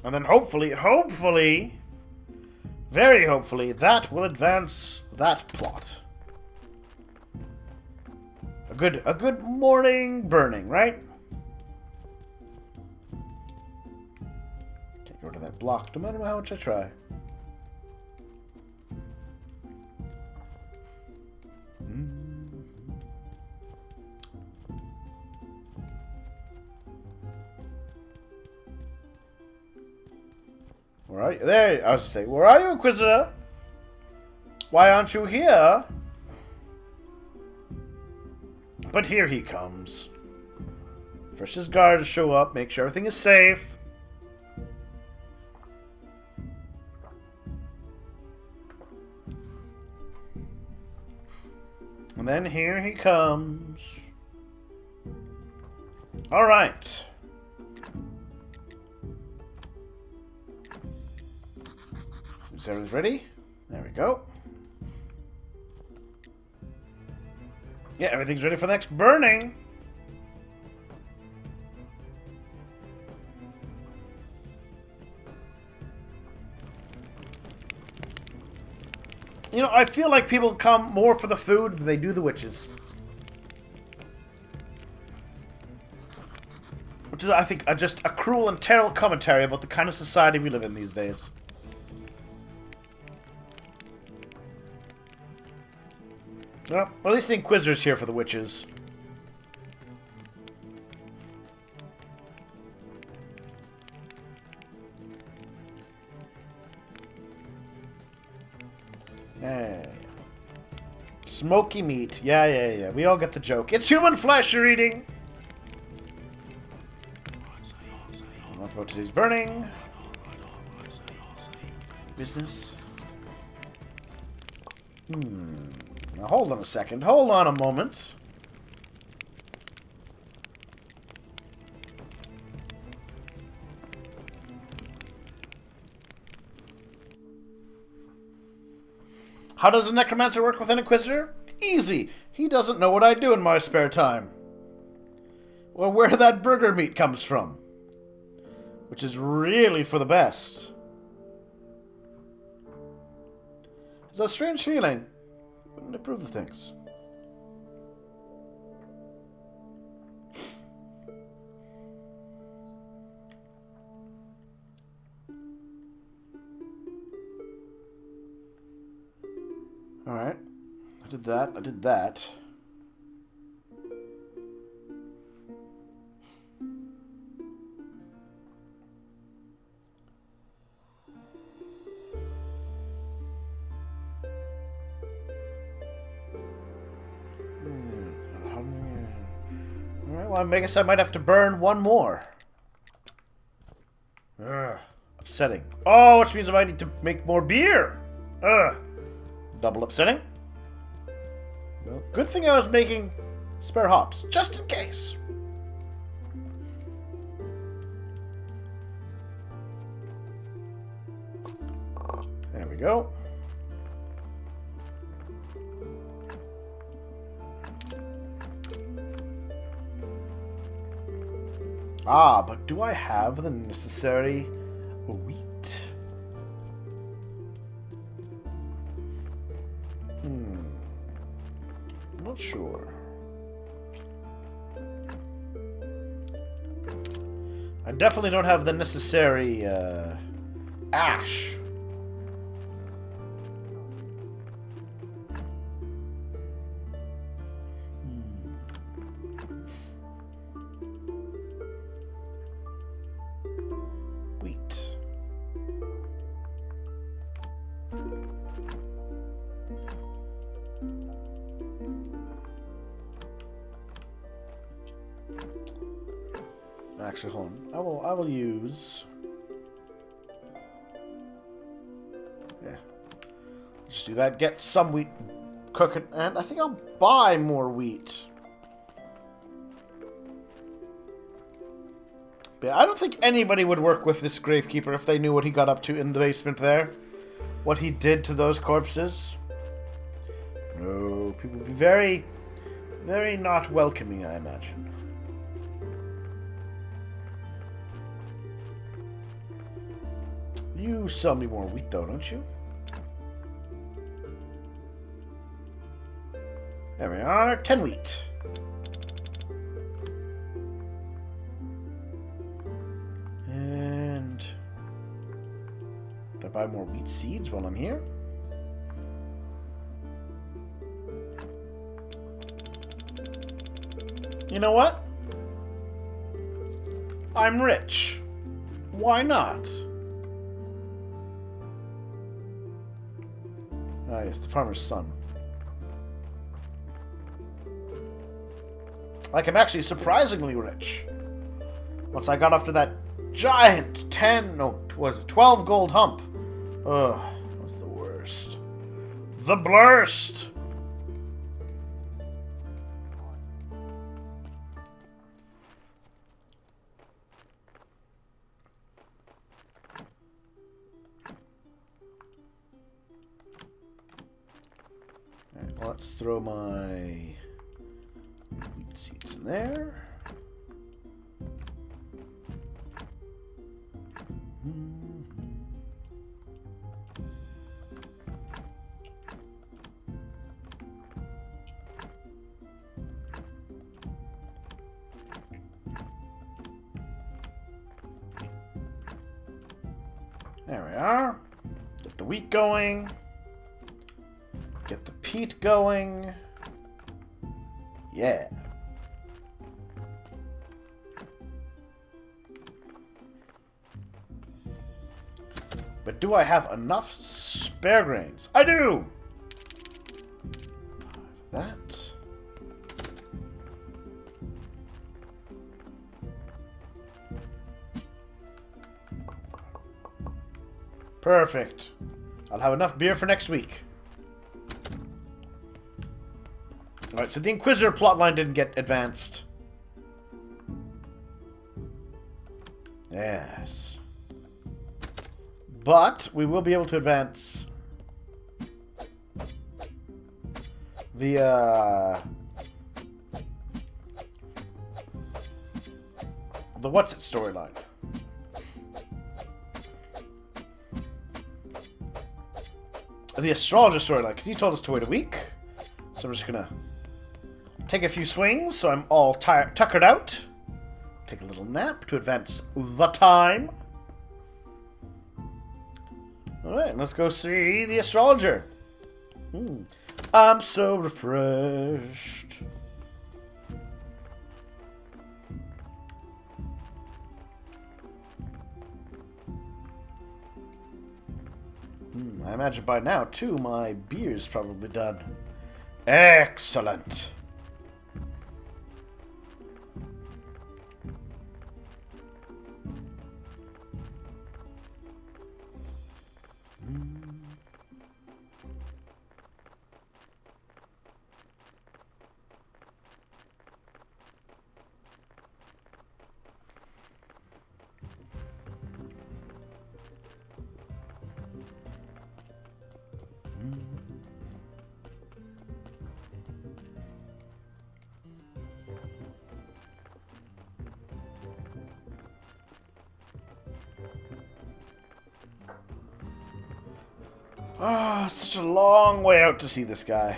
And then hopefully, very hopefully, that will advance that plot. A good morning burning, right? Can't go to that block no matter how much I try. Where are you? There, I was to say, where are you, Inquisitor? Why aren't you here? But here he comes. First his guards show up, make sure everything is safe. And then here he comes. Alright. Is everything ready? There we go. Yeah, everything's ready for the next burning. You know, I feel like people come more for the food than they do the witches. Which is, I think, just a cruel and terrible commentary about the kind of society we live in these days. Well, at least the Inquisitor's here for the witches. Hey. Smoky meat. Yeah. We all get the joke. It's human flesh you're eating! Enough about today's burning. Business. Now hold on a second. Hold on a moment. How does a necromancer work with an Inquisitor? Easy. He doesn't know what I do in my spare time. Or where that burger meat comes from. Which is really for the best. It's a strange feeling. Wouldn't approve of things. Alright. I did that. Alright, well, I guess I might have to burn one more. Ugh, upsetting. Oh, which means I might need to make more beer. Ugh. Double upsetting. Well, good thing I was making spare hops, just in case. There we go. Ah, but do I have the necessary wheat? Not sure. I definitely don't have the necessary ash. Wheat. Actually, hold on. I will use. Yeah. Just do that. Get some wheat cooking, and I think I'll buy more wheat. But yeah, I don't think anybody would work with this gravekeeper if they knew what he got up to in the basement there. What he did to those corpses. No, people would be very, very not welcoming, I imagine. You sell me more wheat, though, don't you? There we are. 10 wheat. And... do I buy more wheat seeds while I'm here? You know what? I'm rich. Why not? Ah, yes, the farmer's son. Like, I'm actually surprisingly rich. Once I got after that giant 12 gold hump. Ugh, that was the worst. The blurst! Alright, let's throw my wheat seeds in there. There we are. Get the wheat going. Get the peat going. Yeah. But do I have enough spare grains? I do! That. Perfect. I'll have enough beer for next week. Alright, so the Inquisitor plotline didn't get advanced. Yes. But we will be able to advance the what's it storyline. The astrologer storyline, because he told us to wait a week. So I'm just gonna take a few swings so I'm all tuckered out. Take a little nap to advance the time. Alright, let's go see the astrologer. I'm so refreshed. I imagine by now, too, my beer's probably done. Excellent. Ah, it's such a long way out to see this guy.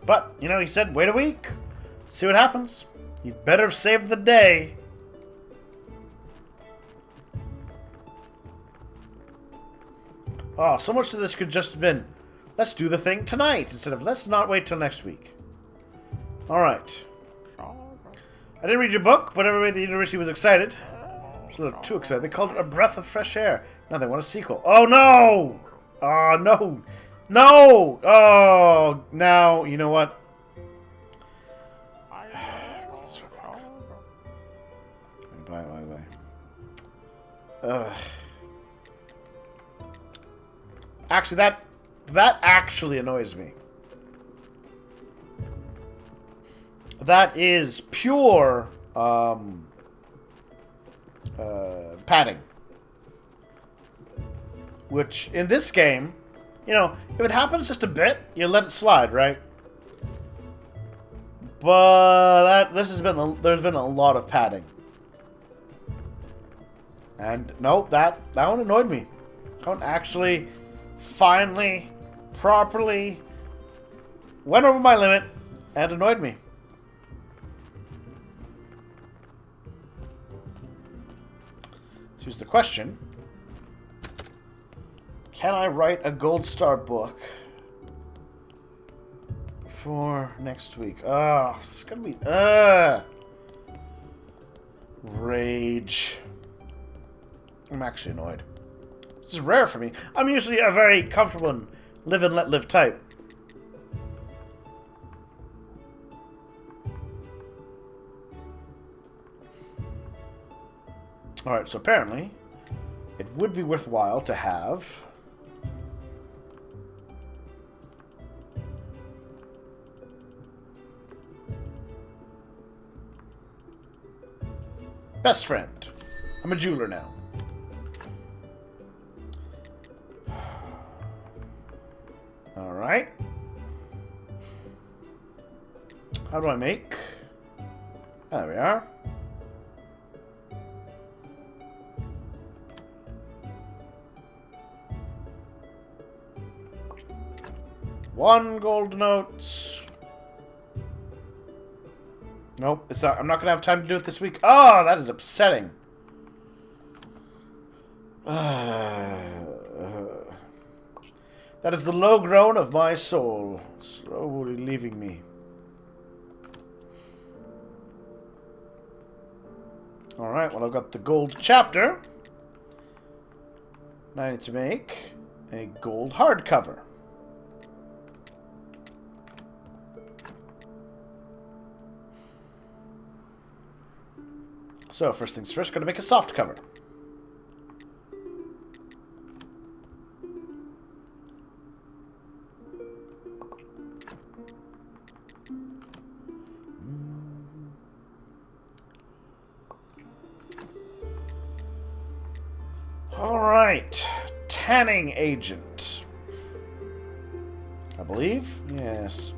But, you know, he said, wait a week. See what happens. You'd better have saved the day. Oh, so much of this could just have been, let's do the thing tonight, instead of let's not wait till next week. Alright. I didn't read your book, but everybody at the university was excited. A little too excited. They called it a breath of fresh air. Now they want a sequel. Oh no! Oh no! No! Oh, now, you know what? Bye. Actually, that actually annoys me. That is pure padding. Which, in this game, you know, if it happens just a bit, you let it slide, right? But there's been a lot of padding. And no, that one annoyed me. That one actually, finally, properly went over my limit and annoyed me. So here's the question. Can I write a gold star book for next week? Oh, it's gonna be rage. I'm actually annoyed. This is rare for me. I'm usually a very comfortable and live and let live type. Alright, so apparently it would be worthwhile to have best friend. I'm a jeweler now. Alright. How do I make? There we are. One gold note. Nope, it's not. I'm not gonna have time to do it this week. Oh, that is upsetting. That is the low groan of my soul, slowly leaving me. Alright, well, I've got the gold chapter. Now I need to make a gold hardcover. So, first things first, gotta make a soft cover. Alright, tanning agent. I believe? Yes.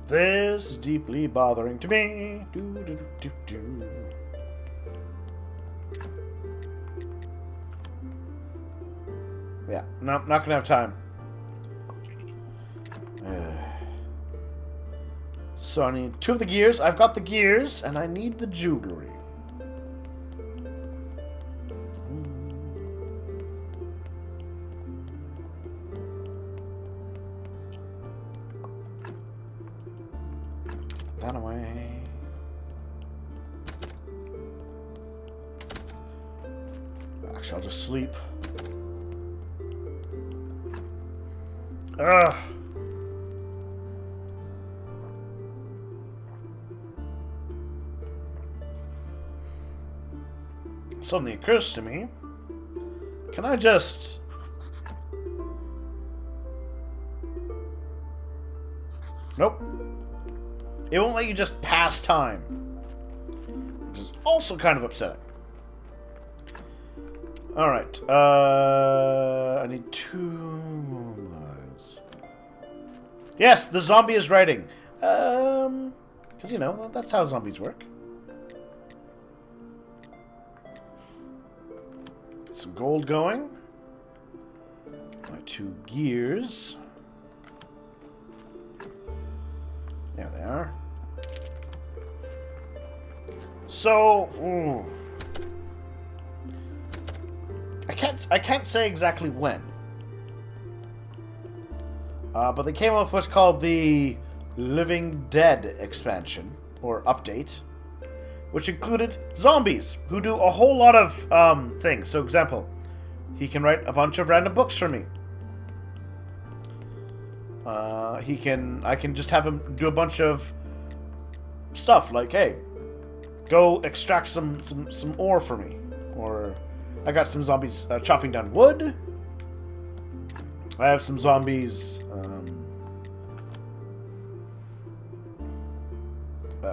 This is deeply bothering to me. Do, do, do, do, do. Yeah, no, not gonna have time. So I need 2 of the gears. I've got the gears, and I need the jewelry. Put that away. Actually, I'll just sleep. Ugh. Suddenly occurs to me, can I just... Nope. It won't let you just pass time, which is also kind of upsetting. Alright, I need 2 lives. Yes, the zombie is writing. Because, you know, that's how zombies work. Get some gold going. Get my 2 gears. There they are. So, ooh. I can't say exactly when. But they came out with what's called the Living Dead expansion, or update, which included zombies, who do a whole lot of things. So, example, he can write a bunch of random books for me. I can just have him do a bunch of stuff, like, hey, go extract some ore for me. Or, I got some zombies chopping down wood. I have some zombies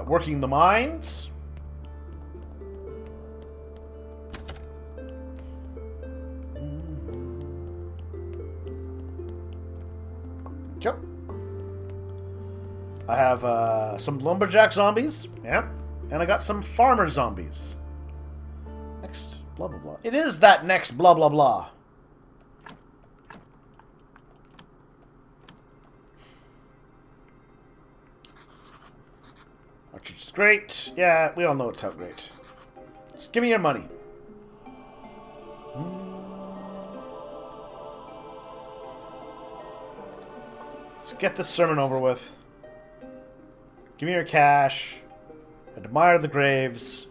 working the mines. Yep. I have some lumberjack zombies. Yeah. And I got some farmer zombies. Next, blah, blah, blah. It is that next blah, blah, blah. Orchard's great. Yeah, we all know it's how great. Just give me your money. Let's get this sermon over with. Give me your cash. Admire the graves.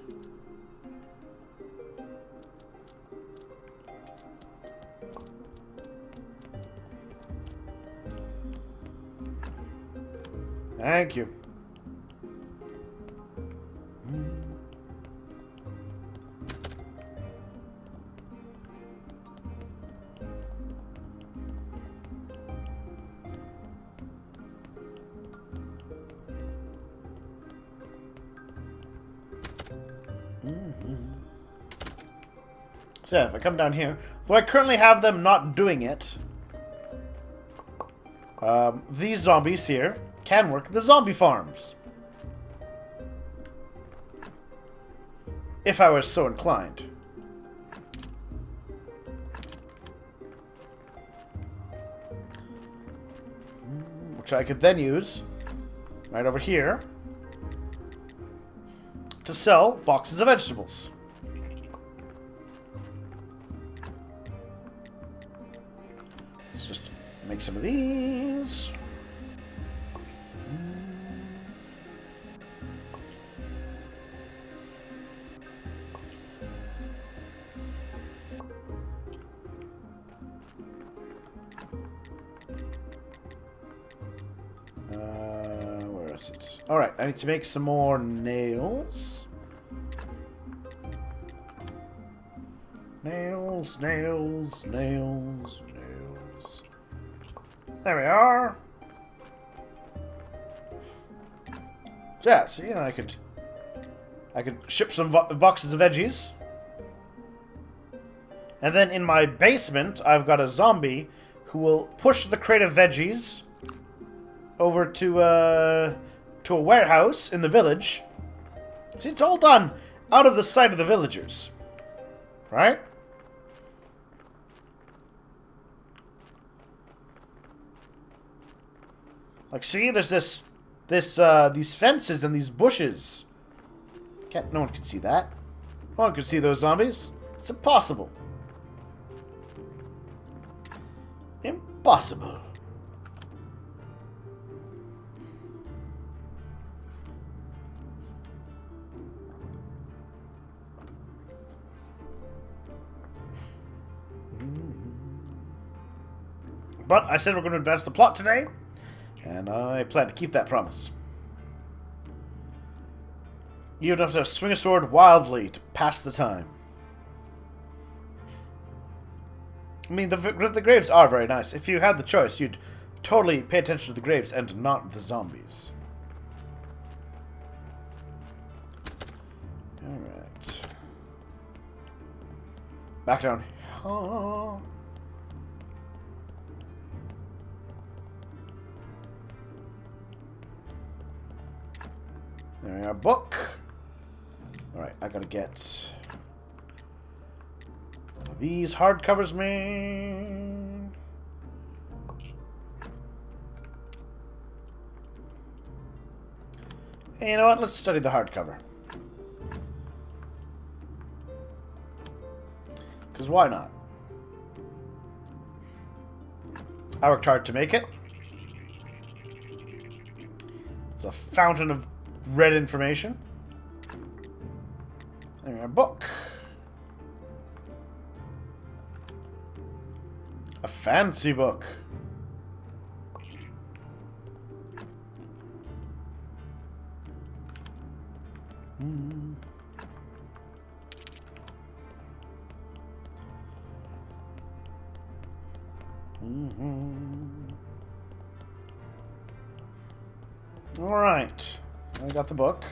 Thank you. So yeah, if I come down here, though I currently have them not doing it, these zombies here can work the zombie farms. If I was so inclined. Which I could then use, right over here, to sell boxes of vegetables. Let's just make some of these. Where is it? Alright, I need to make some more nails. Nails, nails, nails, nails. There we are. So yeah, so you know, I could ship some boxes of veggies. And then in my basement, I've got a zombie who will push the crate of veggies over to a warehouse in the village. See, it's all done out of the sight of the villagers. Right? Like, see, there's these fences and these bushes. No one can see that. No one can see those zombies. It's impossible. Impossible. But I said we're going to advance the plot today, and I plan to keep that promise. You don't have to swing a sword wildly to pass the time. I mean, the graves are very nice. If you had the choice, you'd totally pay attention to the graves and not the zombies. Alright. Back down. Oh. There we are, book. Alright, I gotta get one of these hardcovers, man. Hey, you know what? Let's study the hardcover. Because why not? I worked hard to make it. It's a fountain of red information. There, a book. A fancy book. All right. I got the book.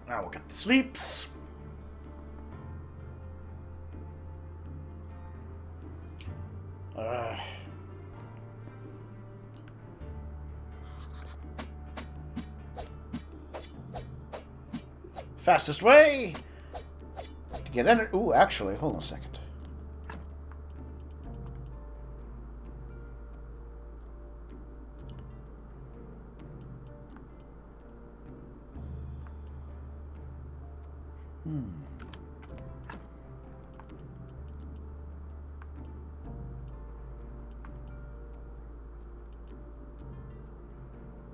Now we'll get the sleeps. fastest way to get energy. Ooh, actually, hold on a second.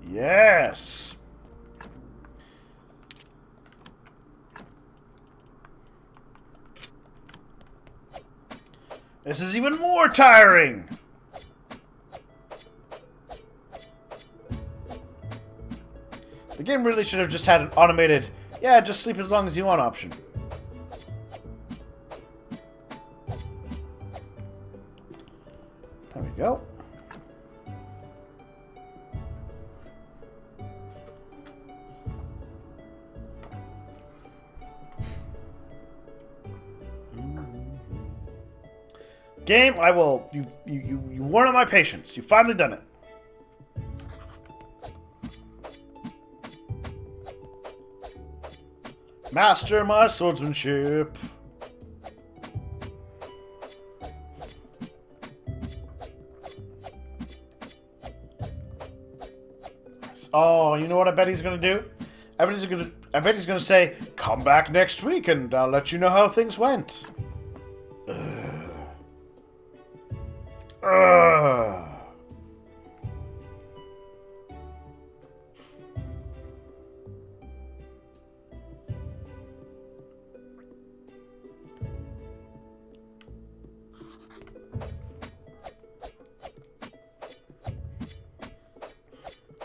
Yes. This is even more tiring. The game really should have just had an automated, yeah, just sleep as long as you want option. There we go. Game, I will. You worn out my patience. You've finally done it. Master my swordsmanship. Oh, you know what I bet he's gonna do? I bet he's gonna say, "Come back next week and I'll let you know how things went."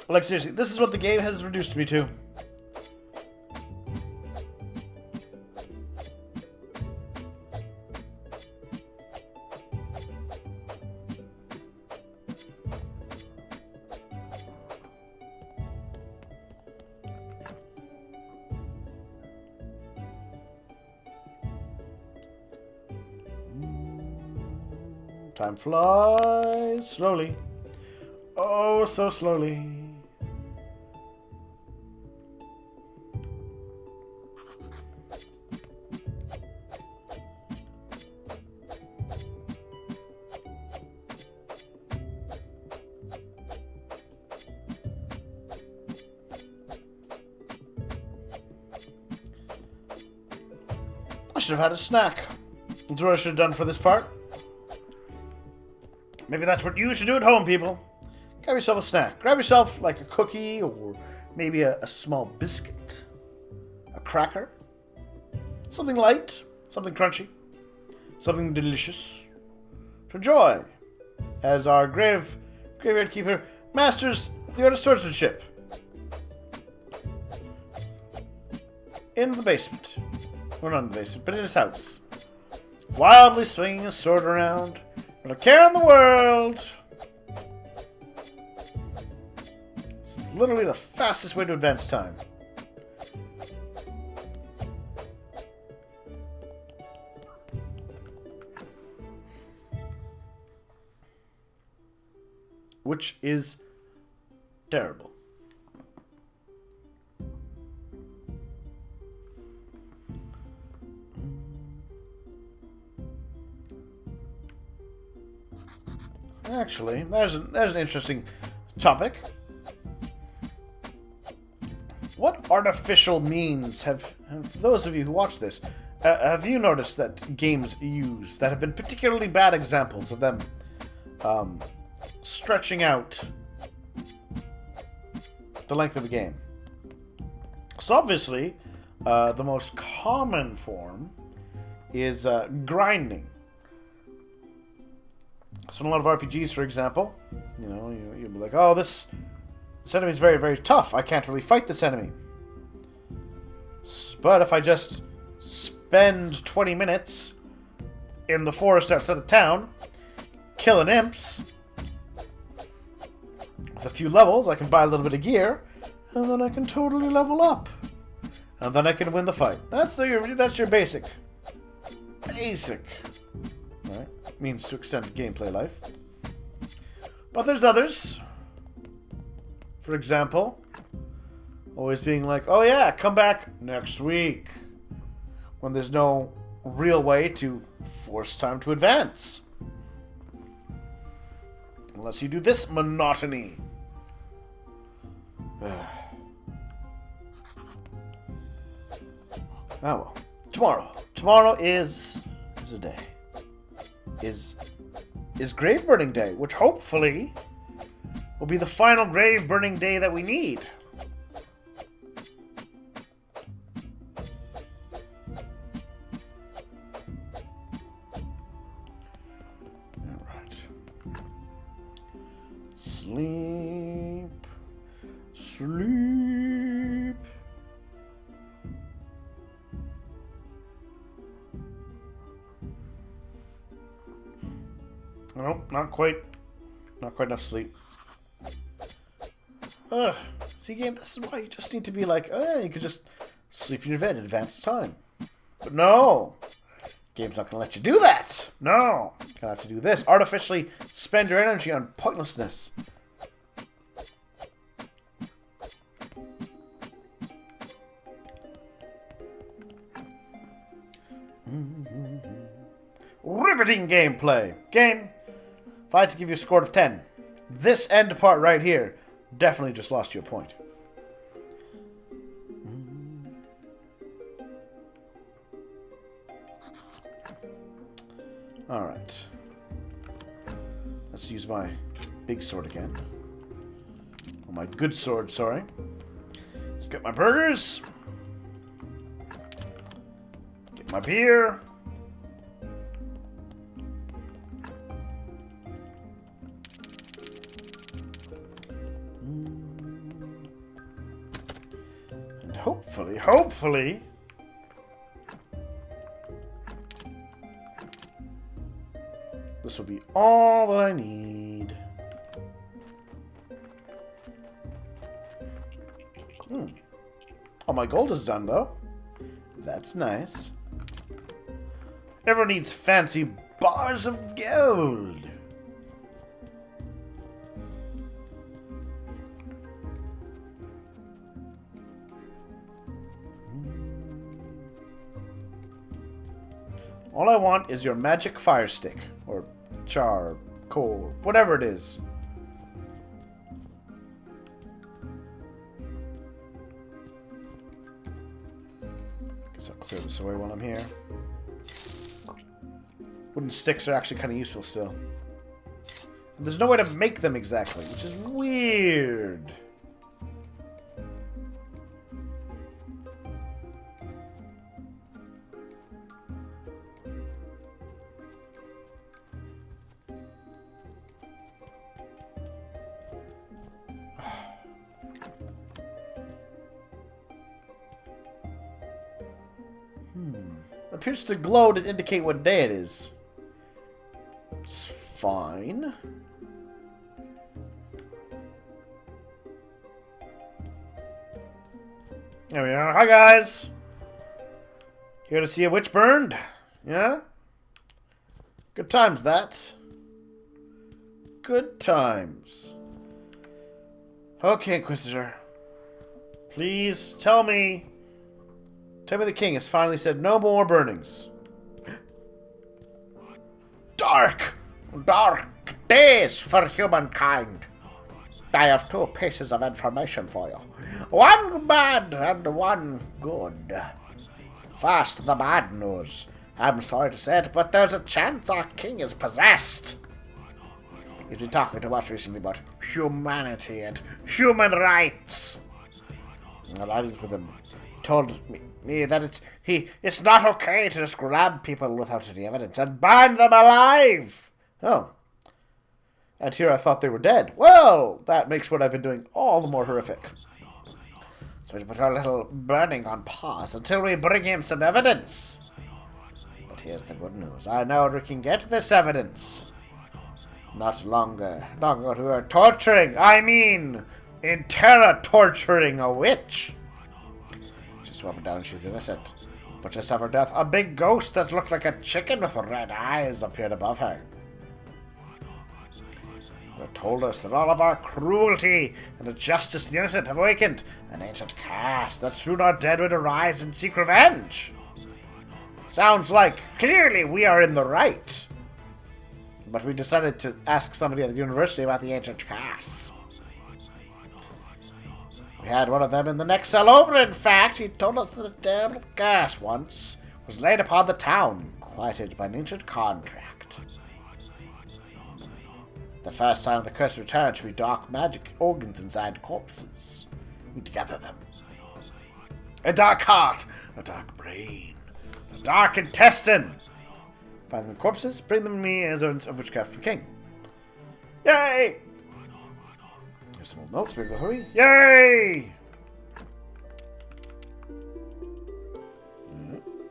Like, seriously, this is what the game has reduced me to. Time flies slowly. Oh, so slowly. I should have had a snack. That's what I should have done for this part. Maybe that's what you should do at home, people. Grab yourself a snack. Grab yourself like a cookie or maybe a small biscuit. A cracker. Something light. Something crunchy. Something delicious. To enjoy. As our graveyard keeper masters the art of swordsmanship. In the basement. Well, not in the basement, but in his house. Wildly swinging his sword around. Not a care in the world. This is literally the fastest way to advance time. Which is terrible. Actually, there's an interesting topic. What artificial means have those of you who watch this, have you noticed that games use that have been particularly bad examples of them stretching out the length of the game? So obviously, the most common form is grinding. So in a lot of RPGs, for example, you'll be like, oh, this enemy is very, very tough. I can't really fight this enemy. But if I just spend 20 minutes in the forest outside of town, killing imps, with a few levels, I can buy a little bit of gear, and then I can totally level up. And then I can win the fight. That's your basic. Right? Means to extend gameplay life. But there's others. For example, Always being like, oh yeah, come back next week. When there's no real way to force time to advance. Unless you do this monotony. Oh well. Tomorrow. Tomorrow is a day. Is grave burning day, which hopefully will be the final grave burning day that we need. Alright. Sleep. Sleep. Nope, not quite. Not quite enough sleep. See, game, this is why you just need to be like, you could just sleep in your bed in advance time. But no! Game's not gonna let you do that! No! You're gonna have to do this. Artificially spend your energy on pointlessness. Riveting gameplay. Game, if I had to give you a score of 10, this end part right here definitely just lost you a point. Alright. Let's use my big sword again. Or my good sword, sorry. Let's get my burgers. Get my beer. And hopefully, this will be all that I need. All my gold is done, though. That's nice. Everyone needs fancy bars of gold. All I want is your magic fire stick, or char, coal, whatever it is. Guess I'll clear this away while I'm here. Wooden sticks are actually kind of useful still. And there's no way to make them exactly, which is weird. Appears to glow to indicate what day it is. It's fine. There we are. Hi, guys. Here to see a witch burned? Yeah? Good times, that. Good times. Okay, Inquisitor. Please tell me... Tell me the king has finally said no more burnings. Dark days for humankind. I have two pieces of information for you. One bad and one good. First, the bad news. I'm sorry to say it, but there's a chance our king is possessed. He's been talking to us recently about humanity and human rights. And I was with him. He told me that it's not okay to just grab people without any evidence and burn them alive. Oh. And here I thought they were dead. Well, that makes what I've been doing all the more horrific. So we put our little burning on pause until we bring him some evidence. But here's the good news. I know we can get this evidence. Not longer we are torturing, in terror torturing a witch. Swap her down, she's innocent. But just after death, a big ghost that looked like a chicken with red eyes appeared above her. It told us that all of our cruelty and injustice to the innocent have awakened an ancient caste that soon our dead would arise and seek revenge. Sounds like clearly we are in the right. But we decided to ask somebody at the university about the ancient caste. We had one of them in the next cell over, in fact. He told us that a terrible curse once was laid upon the town, quieted by an ancient contract. The first sign of the curse returned should be dark magic organs inside corpses. We gather them. A dark heart, a dark brain, a dark intestine. Find them in corpses, bring them to me as evidence of witchcraft for the king. Yay! Here's some old notes, maybe hurry. Yay!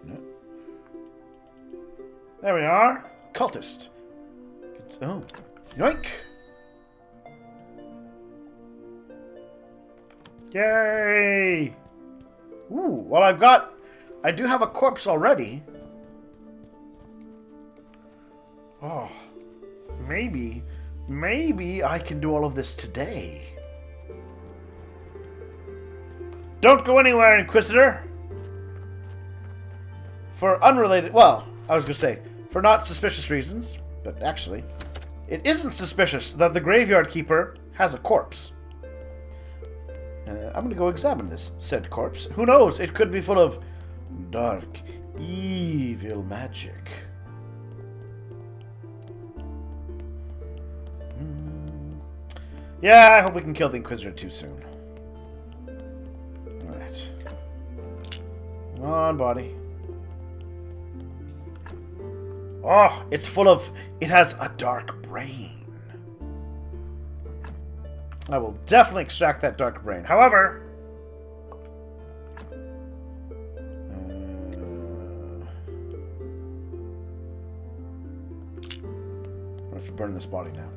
No. There we are. Cultist. Oh. Yoink! Yay! Ooh, well I do have a corpse already. Oh, maybe I can do all of this today. Don't go anywhere, Inquisitor! For unrelated, well, I was gonna say, for not suspicious reasons, but actually, it isn't suspicious that the graveyard keeper has a corpse. I'm gonna go examine this said corpse. Who knows, it could be full of dark, evil magic. Yeah, I hope we can kill the Inquisitor too soon. Alright. Come on, body. Oh, it's full of... It has a dark brain. I will definitely extract that dark brain. However... I have to burn this body now.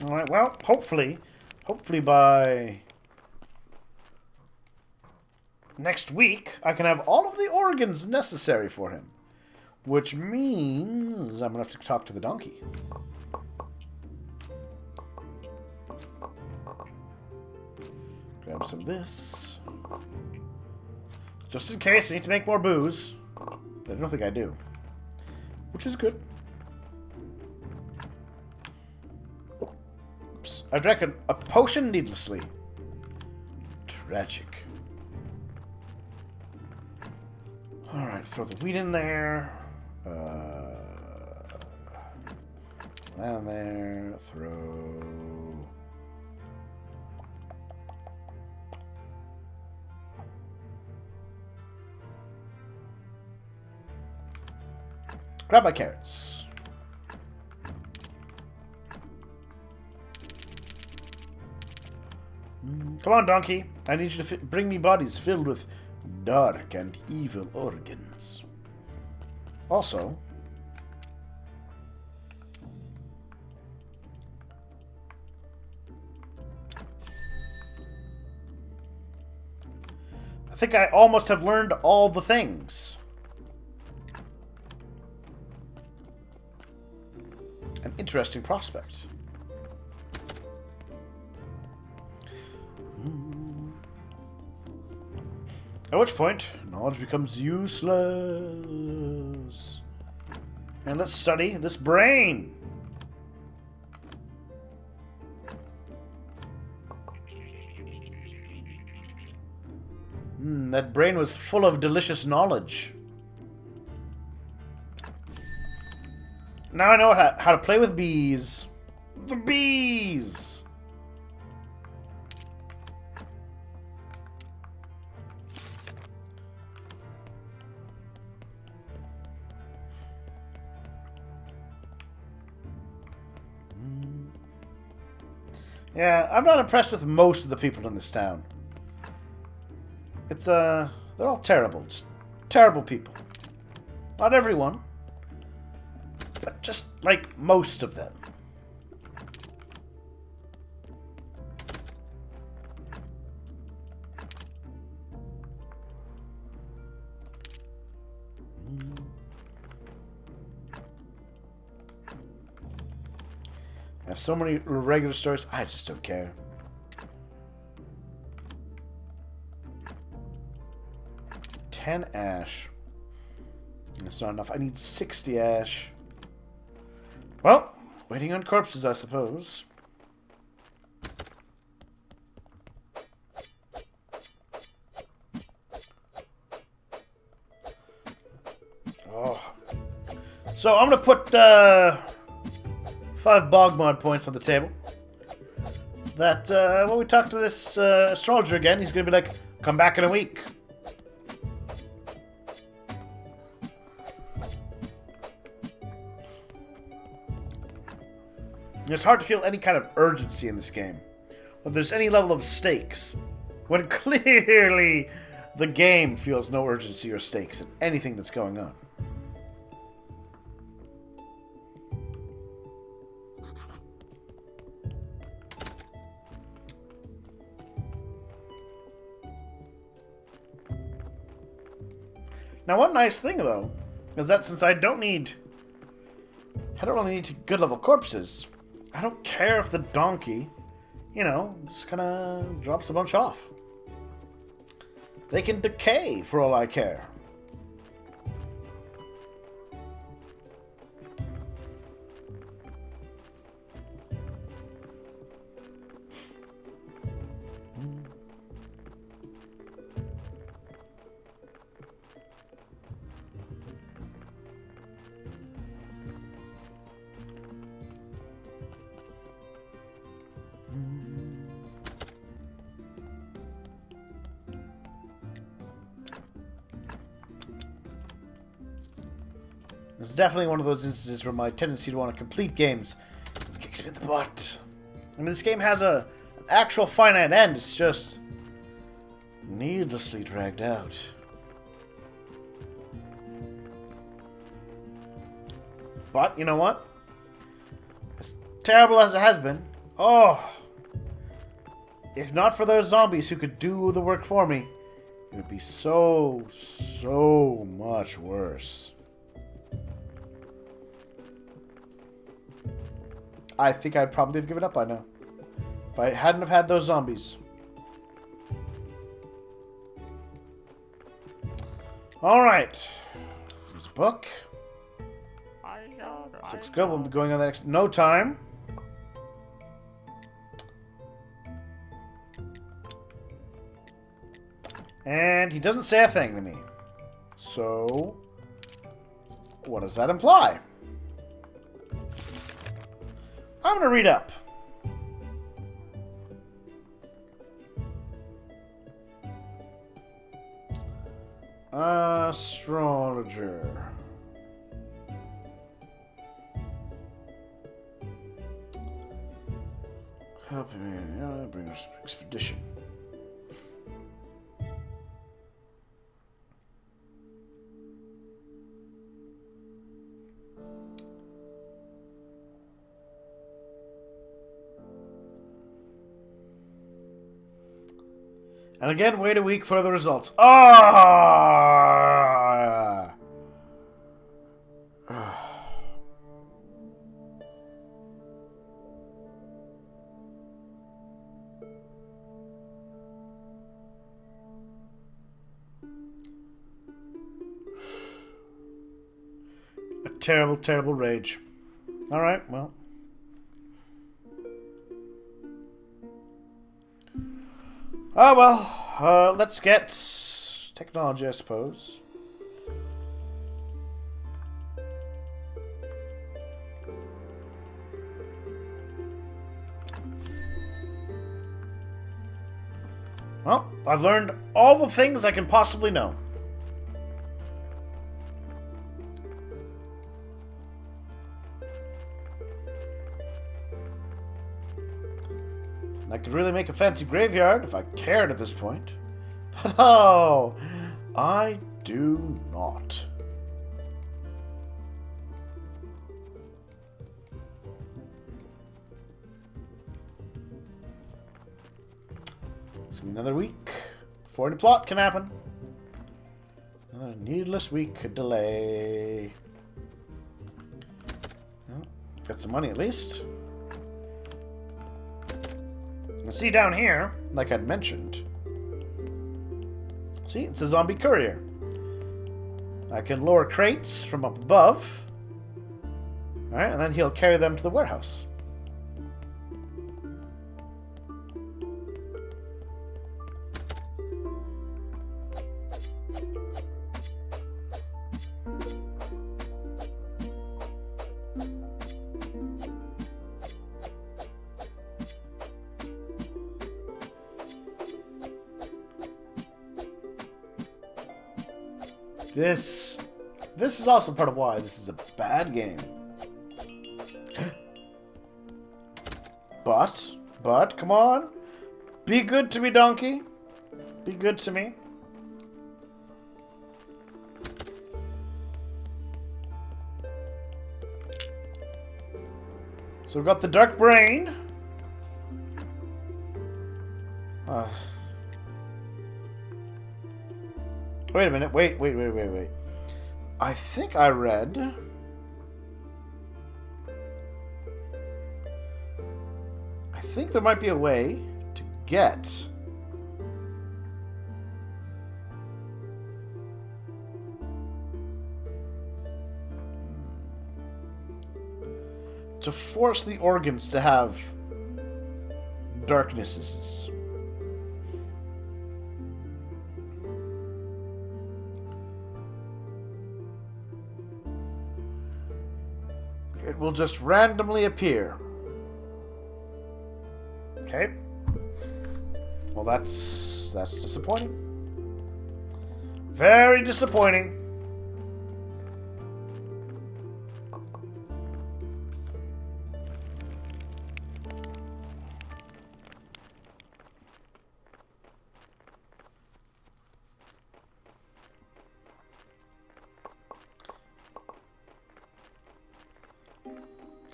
Alright, well, hopefully by next week, I can have all of the organs necessary for him. Which means I'm going to have to talk to the donkey. Grab some of this. Just in case I need to make more booze. But I don't think I do. Which is good. I drank a potion needlessly. Tragic. Alright, throw the wheat in there. That in there. Throw... Grab my carrots. Come on, donkey. I need you to bring me bodies filled with dark and evil organs. Also, I think I almost have learned all the things. An interesting prospect. At which point, knowledge becomes useless. And let's study this brain. That brain was full of delicious knowledge. Now I know how to play with bees. The bees! Yeah, I'm not impressed with most of the people in this town. It's, they're all terrible. Just terrible people. Not everyone. But just, like, most of them. have so many regular stores. I just don't care. $10 ash. That's not enough. I need 60 ash. Well, waiting on corpses, I suppose. Oh. So I'm gonna put 5 BogMod points on the table. That when we talk to this astrologer again, he's gonna be like, "Come back in a week." It's hard to feel any kind of urgency in this game, when there's any level of stakes, when clearly the game feels no urgency or stakes in anything that's going on. Now, one nice thing, though, is that since I don't really need good level corpses, I don't care if the donkey, you know, just kind of drops a bunch off. They can decay for all I care. It's definitely one of those instances where my tendency to want to complete games kicks me in the butt. I mean, this game has an actual finite end. It's just needlessly dragged out. But, you know what? As terrible as it has been, oh, if not for those zombies who could do the work for me, it would be so much worse. I think I'd probably have given up by now. If I hadn't have had those zombies. Alright. There's a book. Looks good. We'll be going on the next... No time. And he doesn't say a thing to me. So... what does that imply? I'm going to read up. Astrologer. Help me. Bring us expedition. And again, wait a week for the results. Ah! A terrible, terrible rage. Alright, well. Oh, well, let's get technology, I suppose. Well, I've learned all the things I can possibly know. I could really make a fancy graveyard if I cared at this point. But oh, I do not. It's gonna be another week before any plot can happen. Another needless week delay. Well, got some money at least. See down here, like I'd mentioned. See, it's a zombie courier. I can lower crates from up above. Alright, and then he'll carry them to the warehouse. This is also part of why this is a bad game. But, come on. Be good to me, donkey. Be good to me. So we've got the Dark Brain. Wait a minute. Wait. I think I read... I think there might be a way to get... to force the organs to have darknesses. It will just randomly appear. Okay. Well, that's disappointing. Very disappointing.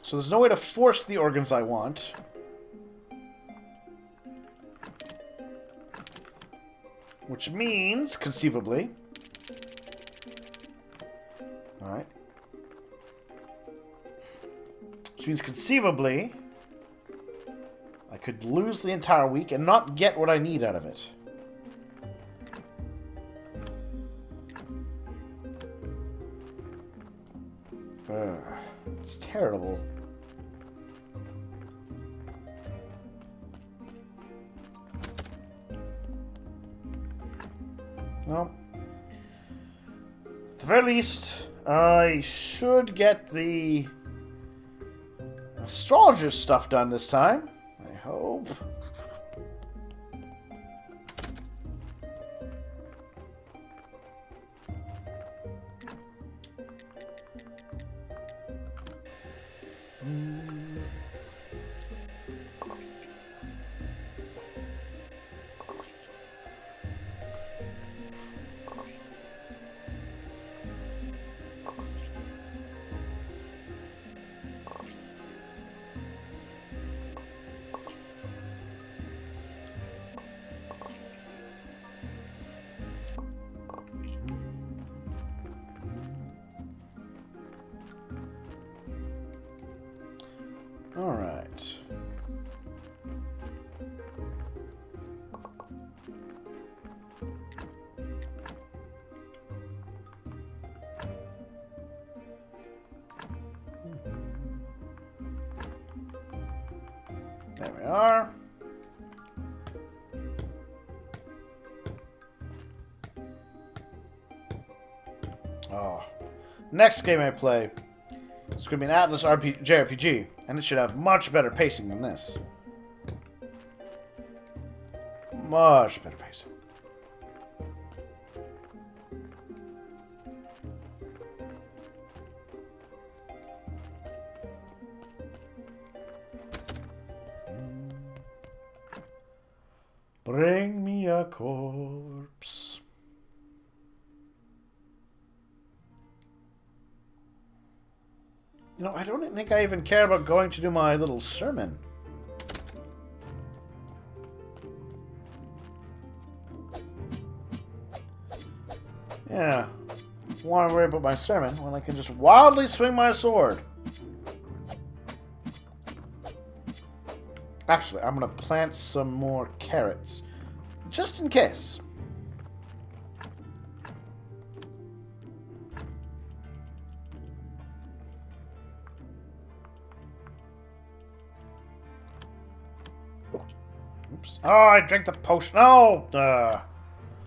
So there's no way to force the organs I want. Which means, conceivably... Alright. Which means, conceivably... I could lose the entire week and not get what I need out of it. It's terrible. Well, at the very least, I should get the astrologer stuff done this time. I hope. All right. There we are. Oh. Next game I play. It's going to be an Atlas JRPG, and it should have much better pacing than this. Much better pacing. Bring me a corpse. You know, I don't think I even care about going to do my little sermon. Yeah. Want to worry about my sermon when I can just wildly swing my sword. Actually, I'm going to plant some more carrots. Just in case. Oops. Oh, I drank the potion. Oh! I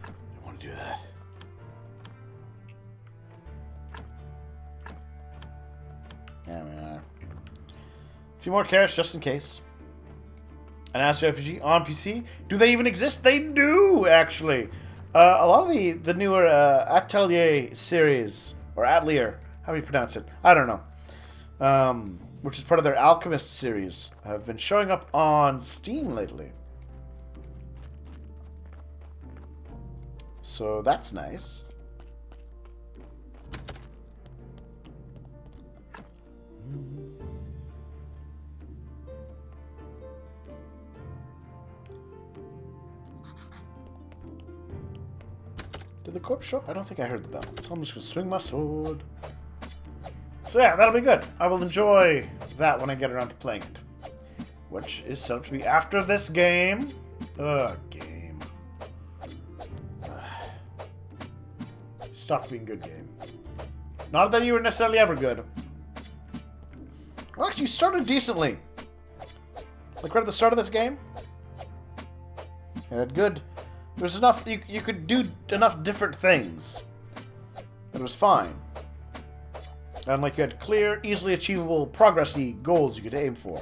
don't want to do that. There we are. A few more carrots just in case. An Astro RPG on PC. Do they even exist? They do, actually. A lot of the newer Atelier series, or Atelier, how do you pronounce it? I don't know. Which is part of their Alchemist series, have been showing up on Steam lately. So that's nice. Did the corpse show up? I don't think I heard the bell. So I'm just going to swing my sword. So yeah, that'll be good. I will enjoy that when I get around to playing it. Which is set up to be after this game. Game. Stop being good, game. Not that you were necessarily ever good. Well, actually, you started decently. Like right at the start of this game. You had good. There was enough. You could do enough different things. It was fine. And like you had clear, easily achievable, progressy goals you could aim for.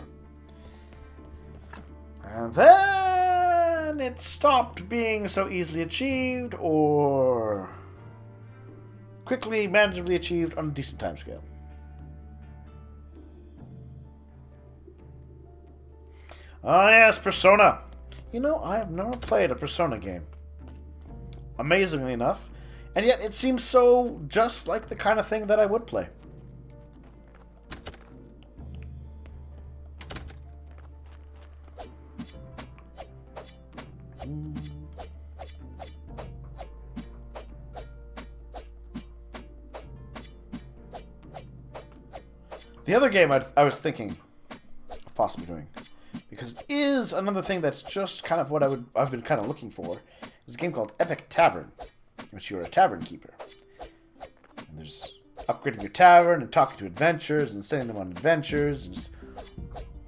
And then it stopped being so easily achieved or quickly, manageably achieved on a decent time scale. Ah, yes, Persona. You know, I have never played a Persona game. Amazingly enough. And yet it seems so just like the kind of thing that I would play. The other game I was thinking of possibly doing, because it is another thing that's just kind of what I've been kind of looking for, is a game called Epic Tavern, in which you're a tavern keeper. And there's upgrading your tavern and talking to adventurers and sending them on adventures, and it's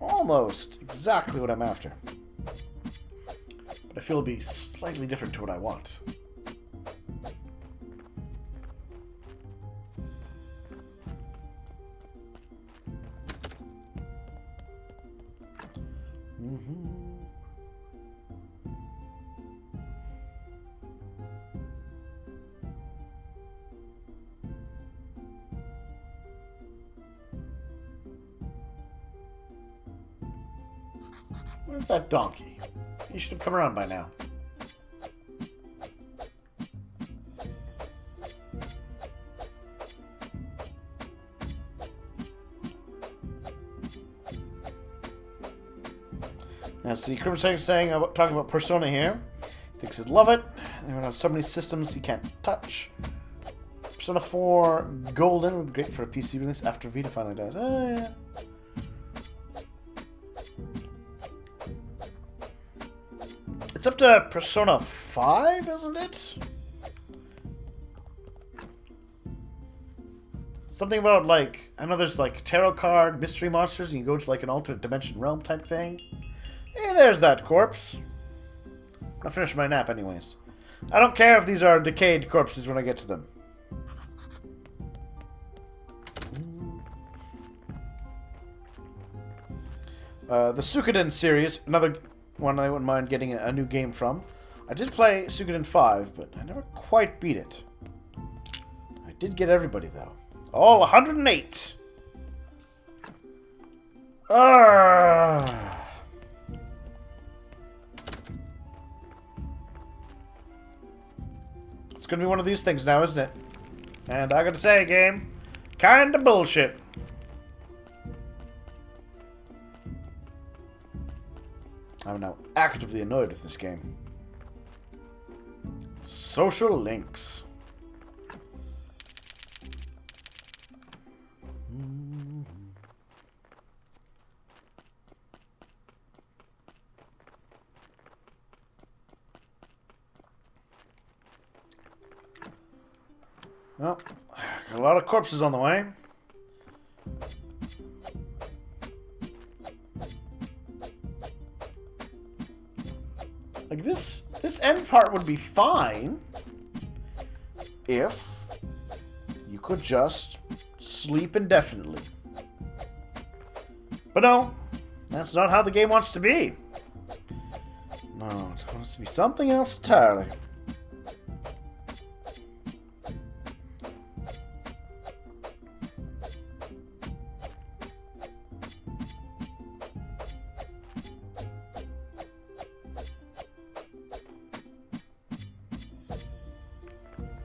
almost exactly what I'm after. But I feel it'll be slightly different to what I want. Where's that donkey? He should have come around by now. Now, see, Crimson's talking about Persona here. Thinks he'd love it. There are so many systems he can't touch. Persona 4 Golden would be great for a PC release after Vita finally dies. Oh, yeah. It's up to Persona 5, isn't it? Something about, like, I know there's, like, tarot card mystery monsters, and you go to, like, an alternate dimension realm type thing. Hey, there's that corpse. I'll finish my nap anyways. I don't care if these are decayed corpses when I get to them. The Suikoden series, another one I wouldn't mind getting a new game from. I did play Suikoden 5, but I never quite beat it. I did get everybody, though. All 108! It's gonna be one of these things now, isn't it? And I gotta say, game, kinda bullshit. I'm now actively annoyed with this game. Social links. Well, got a lot of corpses on the way. Like this end part would be fine if you could just sleep indefinitely. But no, that's not how the game wants to be. No, it wants to be something else entirely.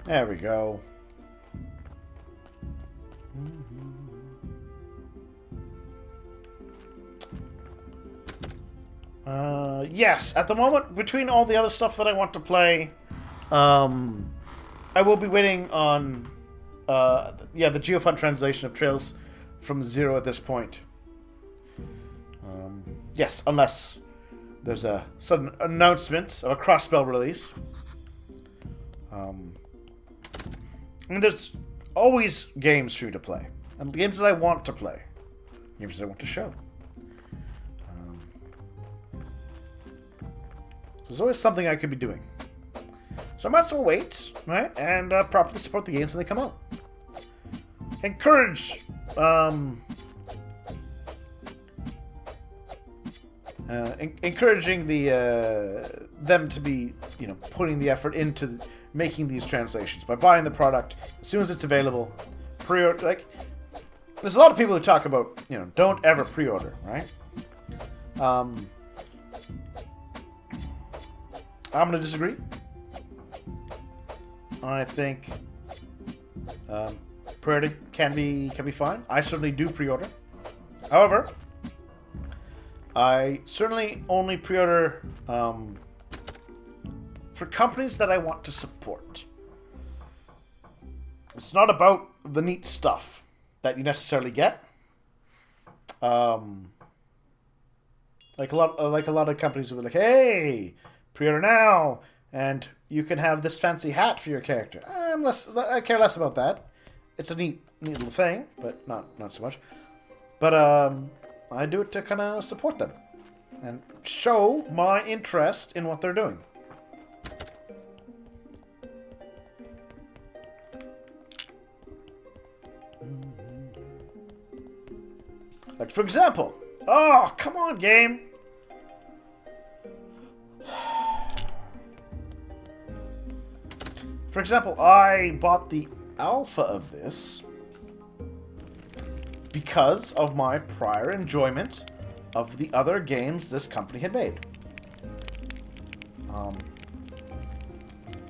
There we go. Yes, at the moment, between all the other stuff that I want to play, I will be waiting on, the GeoFund translation of Trails from Zero at this point. Yes, unless there's a sudden announcement of a cross-spell release. I mean, there's always games for you to play. And games that I want to play. Games that I want to show. There's always something I could be doing. So I might as well wait, right? And properly support the games when they come out. Encourage... encouraging them to be, putting the effort into making these translations by buying the product as soon as it's available. Pre-order, like, there's a lot of people who talk about, don't ever pre-order, right? I'm gonna disagree. I think pre-order can be fine. I certainly do pre-order. However, I certainly only pre-order for companies that I want to support. It's not about the neat stuff that you necessarily get. Like a lot of companies will be like, "Hey, pre-order now, and you can have this fancy hat for your character." I care less about that. It's a neat little thing, but not so much. But I do it to kind of support them and show my interest in what they're doing. Like, for example, oh, come on, game. For example, I bought the alpha of this because of my prior enjoyment of the other games this company had made.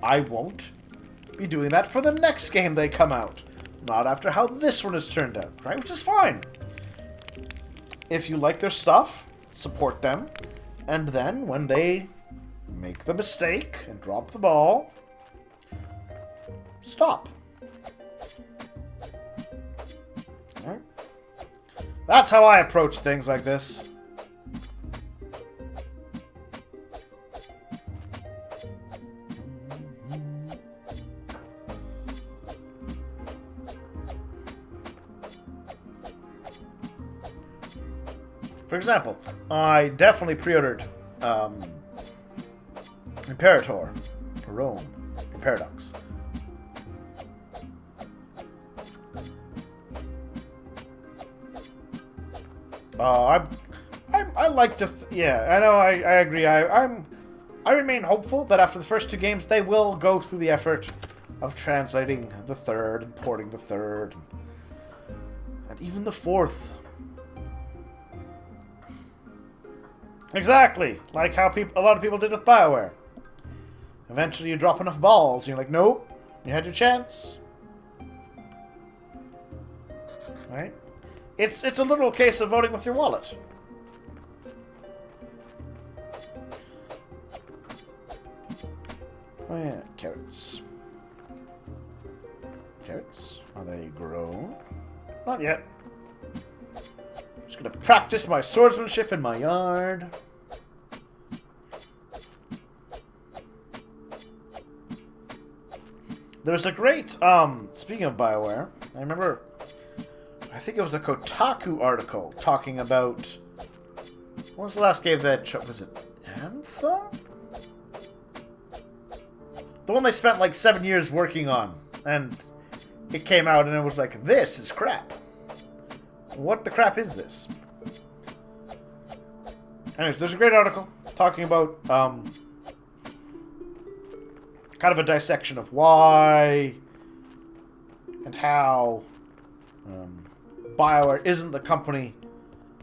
I won't be doing that for the next game they come out. Not after how this one has turned out, right? Which is fine. If you like their stuff, support them. And then, when they make the mistake and drop the ball, stop. Alright? That's how I approach things like this. For example, I definitely pre-ordered Imperator for Rome, for Paradox. I like to... yeah, I know, I agree. I remain hopeful that after the first two games, they will go through the effort of translating the third and porting the third. And even the fourth. Exactly, like how a lot of people did with BioWare. Eventually you drop enough balls, and you're like, nope, you had your chance. Right? It's a little case of voting with your wallet. Oh yeah, carrots. Carrots, are they grown? Not yet. Just gonna practice my swordsmanship in my yard. There's a great, speaking of BioWare, I remember, I think it was a Kotaku article talking about, what was the last game that, was it Anthem? The one they spent like 7 years working on, and it came out and it was like, this is crap. What the crap is this? Anyways, there's a great article talking about kind of a dissection of why and how BioWare isn't the company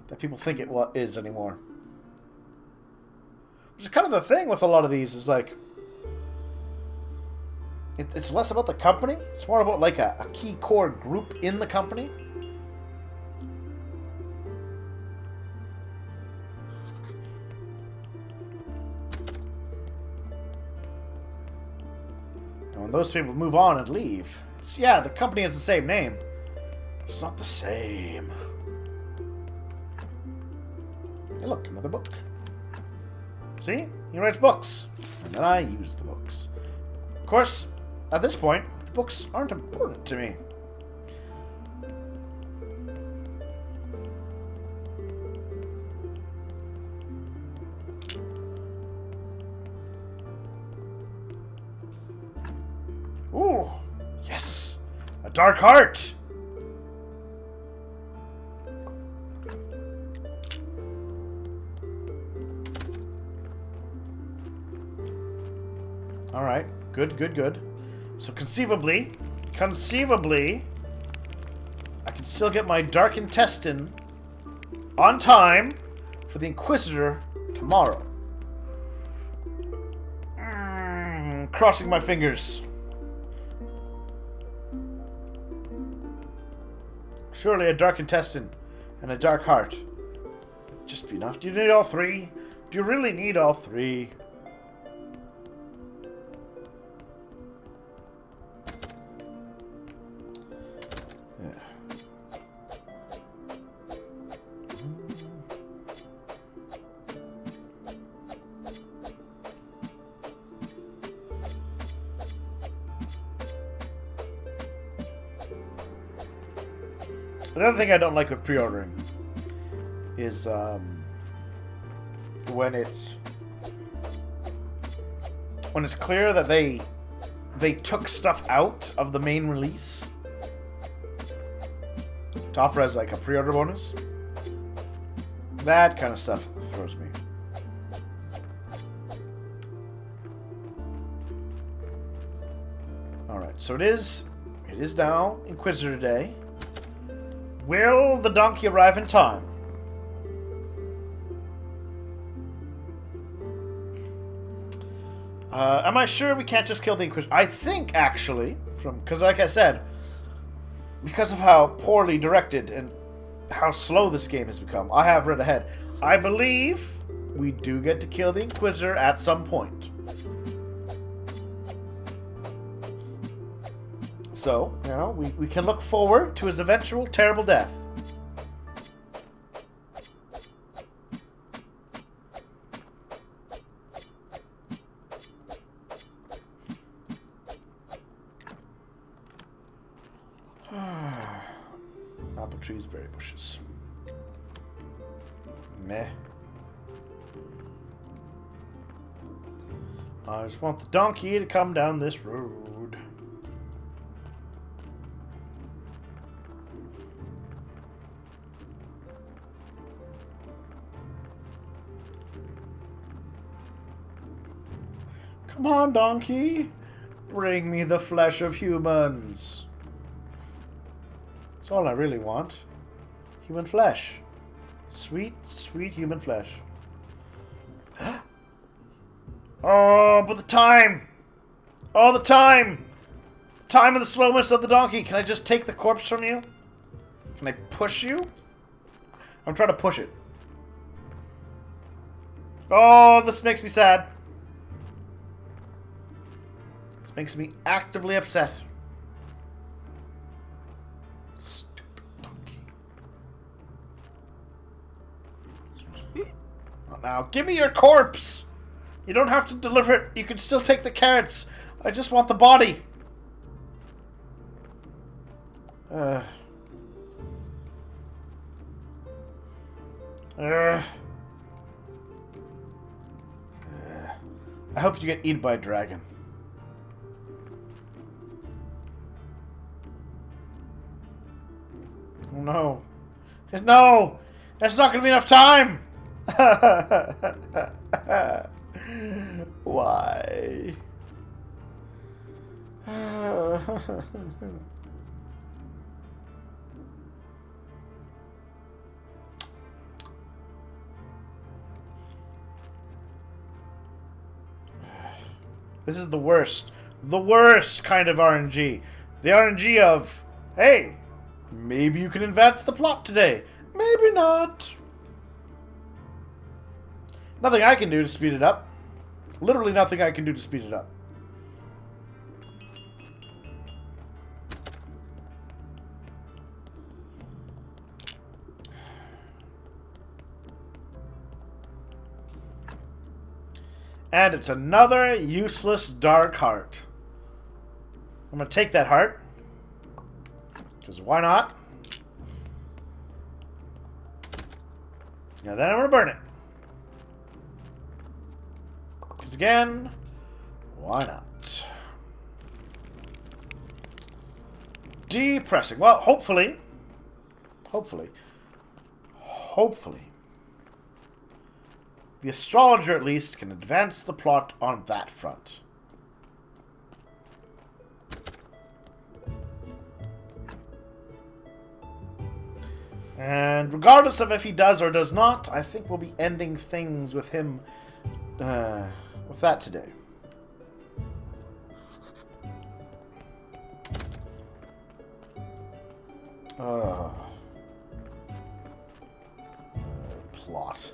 that people think it is anymore. Which is kind of the thing with a lot of these, is like, it's less about the company, it's more about like a key core group in the company. And when those people move on and leave, it's, yeah, the company has the same name, but it's not the same. Hey look, another book. See? He writes books, and then I use the books. Of course, at this point, the books aren't important to me. Ooh, yes! A dark heart! Alright, good, good, good. So conceivably, I can still get my Dark Intestine on time for the Inquisitor tomorrow. Crossing my fingers. Surely a Dark Intestine and a Dark Heart just be enough. Do you need all three? Do you really need all three? Another thing I don't like with pre-ordering is when it's clear that they took stuff out of the main release to offer as like a pre-order bonus. That kind of stuff throws me. Alright, so it is now Inquisitor Day. Will the donkey arrive in time? Am I sure we can't just kill the Inquisitor? I think, actually, because like I said, because of how poorly directed and how slow this game has become, I have read ahead. I believe we do get to kill the Inquisitor at some point. So, you know, we can look forward to his eventual terrible death. Apple trees, berry bushes. Meh. I just want the donkey to come down this road. Come on, donkey. Bring me the flesh of humans. That's all I really want. Human flesh. Sweet, sweet human flesh. Oh, but the time! Oh, the time! The time of the slowness of the donkey. Can I just take the corpse from you? Can I push you? I'm trying to push it. Oh, this makes me sad. This makes me actively upset. Stupid donkey. Oh, now, give me your corpse! You don't have to deliver it. You can still take the carrots. I just want the body. I hope you get eaten by a dragon. Oh no. No! That's not gonna be enough time! Why? This is the worst. The worst kind of RNG. The RNG of, hey, maybe you can advance the plot today. Maybe not. Nothing I can do to speed it up. Literally nothing I can do to speed it up. And it's another useless dark heart. I'm going to take that heart. Because why not? Now then I'm going to burn it. Because again, why not? Depressing. Well, hopefully, the astrologer at least can advance the plot on that front. And regardless of if he does or does not, I think we'll be ending things with him, with that today. Plot.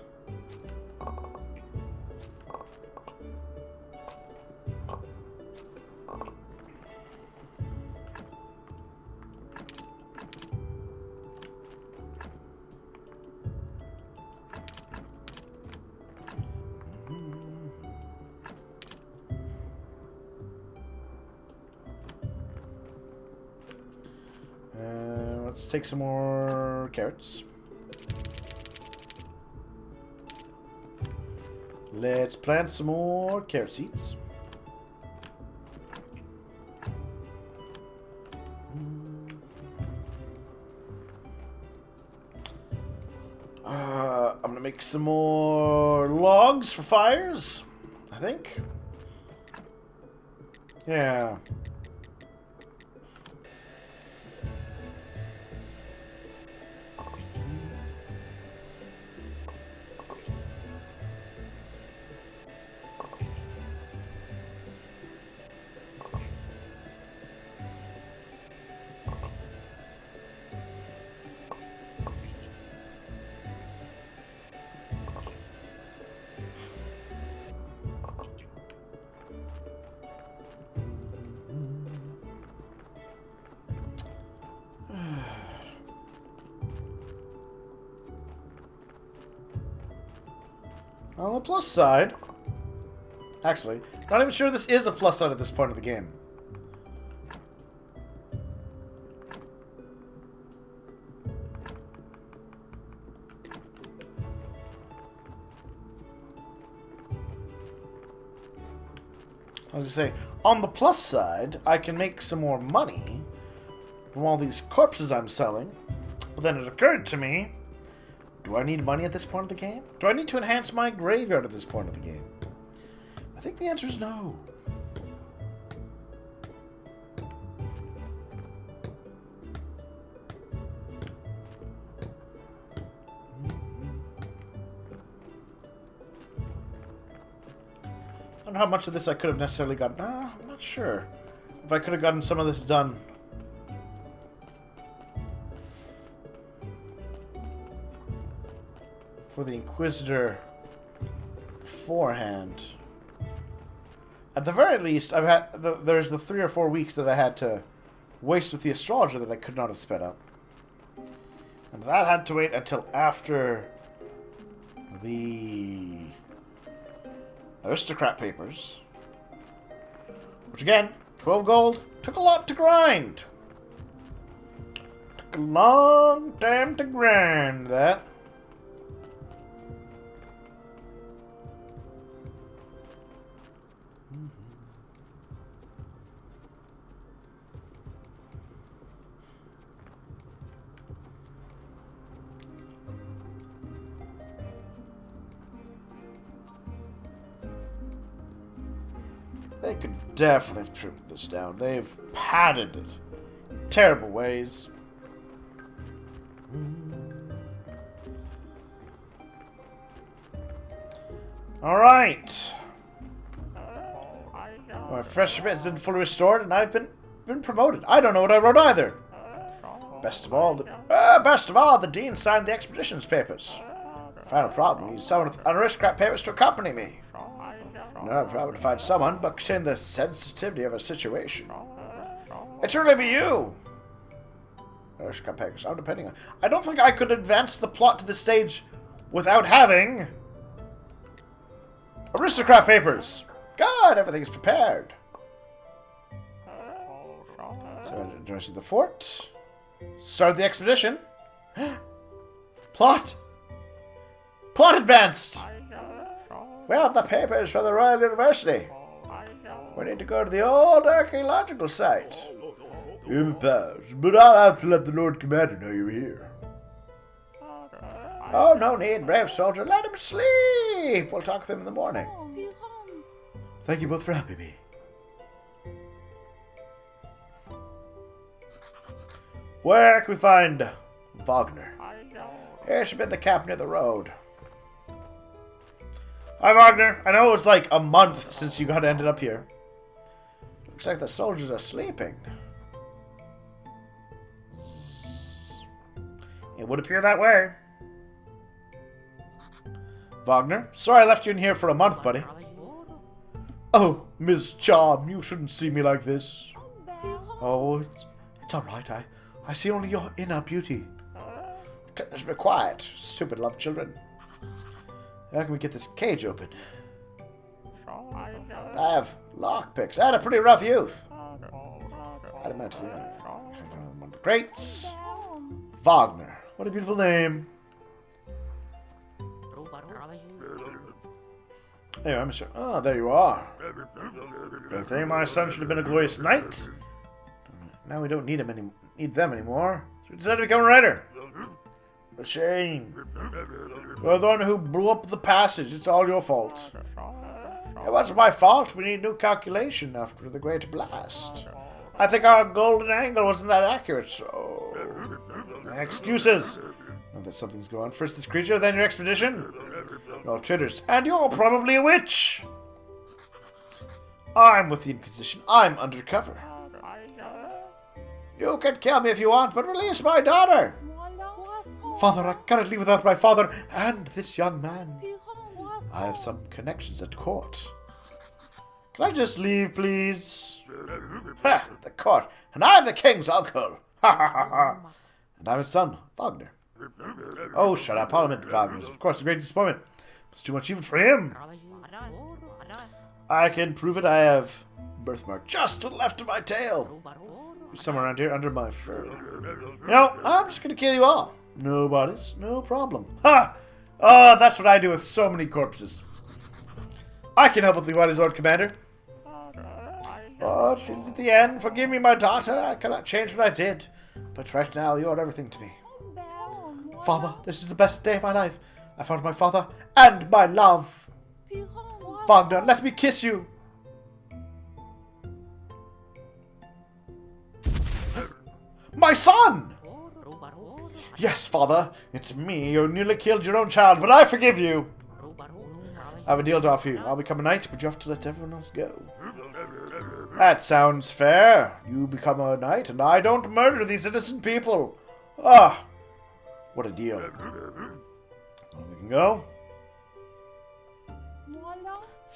Let's take some more carrots. Let's plant some more carrot seeds. I'm gonna make some more logs for fires, I think. Yeah. On the plus side, actually, not even sure this is a plus side at this point of the game. I was gonna say, on the plus side, I can make some more money from all these corpses I'm selling, but then it occurred to me, do I need money at this point of the game? Do I need to enhance my graveyard at this point of the game? I think the answer is no. I don't know how much of this I could have necessarily gotten. I'm not sure if I could have gotten some of this done. For the Inquisitor beforehand. At the very least, I've had there's the 3 or 4 weeks that I had to waste with the astrologer that I could not have sped up. And that had to wait until after the aristocrat papers. Which again, 12 gold, took a lot to grind. a long time to grind, that. They could definitely have trimmed this down. They've padded it. Terrible ways. Alright. My fresh bit has been fully restored and I've been promoted. I don't know what I wrote either. Best of all, the Dean signed the expedition's papers. Final problem, he's someone with aristocrat papers to accompany me. No problem to find someone, but considering the sensitivity of a situation. It should really be you. Aristocrat papers, I'm depending on. I don't think I could advance the plot to this stage without having aristocrat papers. God, everything's prepared. So, addressing the fort. Start the expedition. Plot advanced. We have the papers for the Royal University. We need to go to the old archaeological site. But I'll have to let the Lord Commander know you're here. Oh, no need, brave soldier. Let him sleep. We'll talk with him in the morning. Thank you both for helping me. Where can we find Wagner? Here should be the camp near the road. Hi, Wagner. I know it was like a month since you ended up here. Looks like the soldiers are sleeping. It would appear that way. Wagner, sorry I left you in here for a month, buddy. Oh, Ms. Charm, you shouldn't see me like this. Oh, it's alright. I see only your inner beauty. Just be quiet, stupid love children. How can we get this cage open? I have lockpicks. I had a pretty rough youth. I'd imagine one of the greats. Wagner. What a beautiful name. There you are, Mr. Ah, there you are. Good thing my son should have been a glorious knight. Now we don't need them anymore. So we decided to become a writer. A shame. You're the one who blew up the passage. It's all your fault. It wasn't my fault. We need a new calculation after the great blast. I think our golden angle wasn't that accurate, so... Excuses. Know that something's going on. First this creature, then your expedition. You're all traitors. And you're probably a witch. I'm with the Inquisition. I'm undercover. You can kill me if you want, but release my daughter. Father, I cannot leave without my father and this young man. I have some connections at court. Can I just leave, please? Ha! The court. And I'm the king's uncle. Ha ha ha ha. And I'm his son, Wagner. Oh, shut up. Parliament Wagner is, of course, a great disappointment. It's too much even for him. I can prove it. I have birthmark just to the left of my tail. Somewhere around here under my fur. You know, I'm just going to kill you all. No bodies, no problem. Ha! Oh, that's what I do with so many corpses. I can help with the bodies, Lord Commander. Oh, it seems at the end. Forgive me, my daughter. I cannot change what I did. But right now, you're everything to me. Father, this is the best day of my life. I found my father and my love. Wagner, let me kiss you. My son! Yes, father, it's me. You nearly killed your own child, but I forgive you. I have a deal to offer you. I'll become a knight, but you have to let everyone else go. That sounds fair. You become a knight, and I don't murder these innocent people. Ah, what a deal. Well, we can go.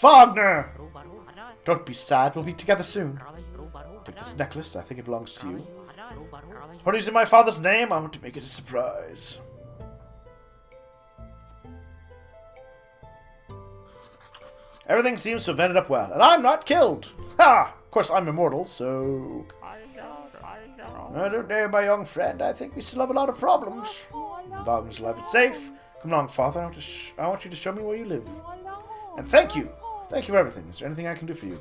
Wagner! Don't be sad. We'll be together soon. Take this necklace. I think it belongs to you. What is in my father's name? I want to make it a surprise. Everything seems to have ended up well, and I'm not killed. Ha! Of course, I'm immortal, so... I don't know, my young friend. I think we still have a lot of problems. As long as life is safe. Come along, father. I want you to show me where you live. And thank you. Thank you for everything. Is there anything I can do for you?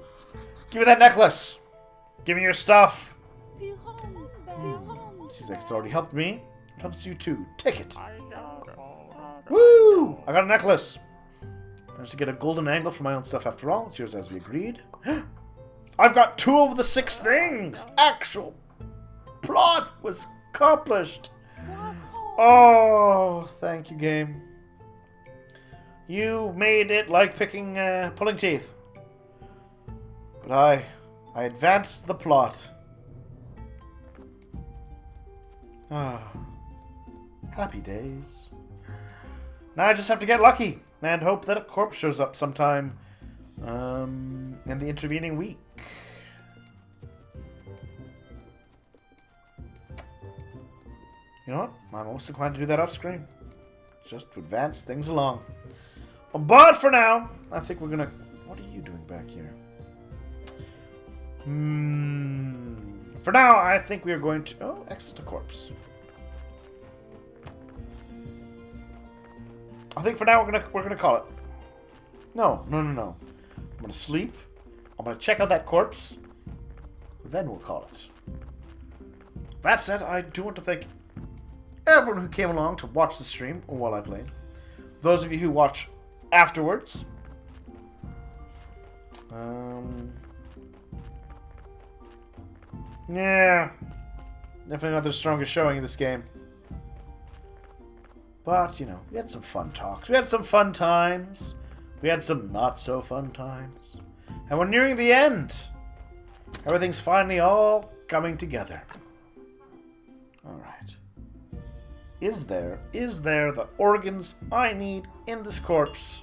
Give me that necklace. Give me your stuff. Seems like it's already helped me. It helps you too. Take it. Woo! I got a necklace. Managed to get a golden angle for my own stuff after all. It's yours as we agreed. I've got 2 of the 6 things. Actual plot was accomplished. Oh, thank you, game. You made it like pulling teeth. But I advanced the plot. Ah, happy days. Now I just have to get lucky and hope that a corpse shows up sometime in the intervening week. You know what? I'm almost inclined to do that off screen. Just to advance things along. But for now, I think we're gonna... What are you doing back here? For now, I think we are going to... Oh, exit a corpse. I think for now we're gonna call it. No. I'm gonna sleep. I'm gonna check out that corpse. Then we'll call it. That said, I do want to thank everyone who came along to watch the stream while I played. Those of you who watch afterwards. Yeah. Definitely not the strongest showing in this game. But, you know, we had some fun talks. We had some fun times. We had some not so fun times. And we're nearing the end. Everything's finally all coming together. Alright. Is there the organs I need in this corpse?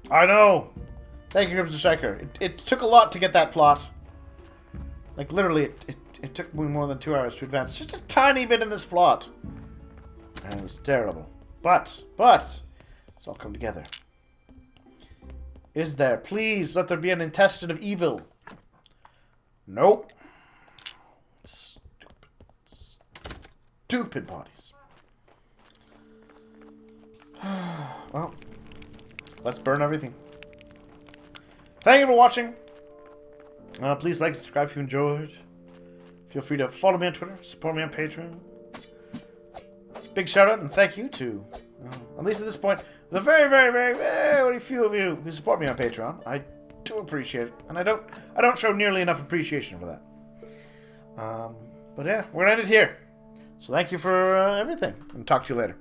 I know. Thank you, Crimson Striker. It took a lot to get that plot. Like, literally, it took me more than 2 hours to advance just a tiny bit in this plot. And it was terrible. But, it's all come together. Is there? Please, let there be an intestine of evil. Nope. Stupid bodies. Well, let's burn everything. Thank you for watching. Please like and subscribe if you enjoyed. Feel free to follow me on Twitter, support me on Patreon. Big shout out and thank you to, at least at this point, the very, very, very, very few of you who support me on Patreon. I do appreciate it, and I don't show nearly enough appreciation for that. But yeah, we're gonna end it here. So thank you for everything, and talk to you later.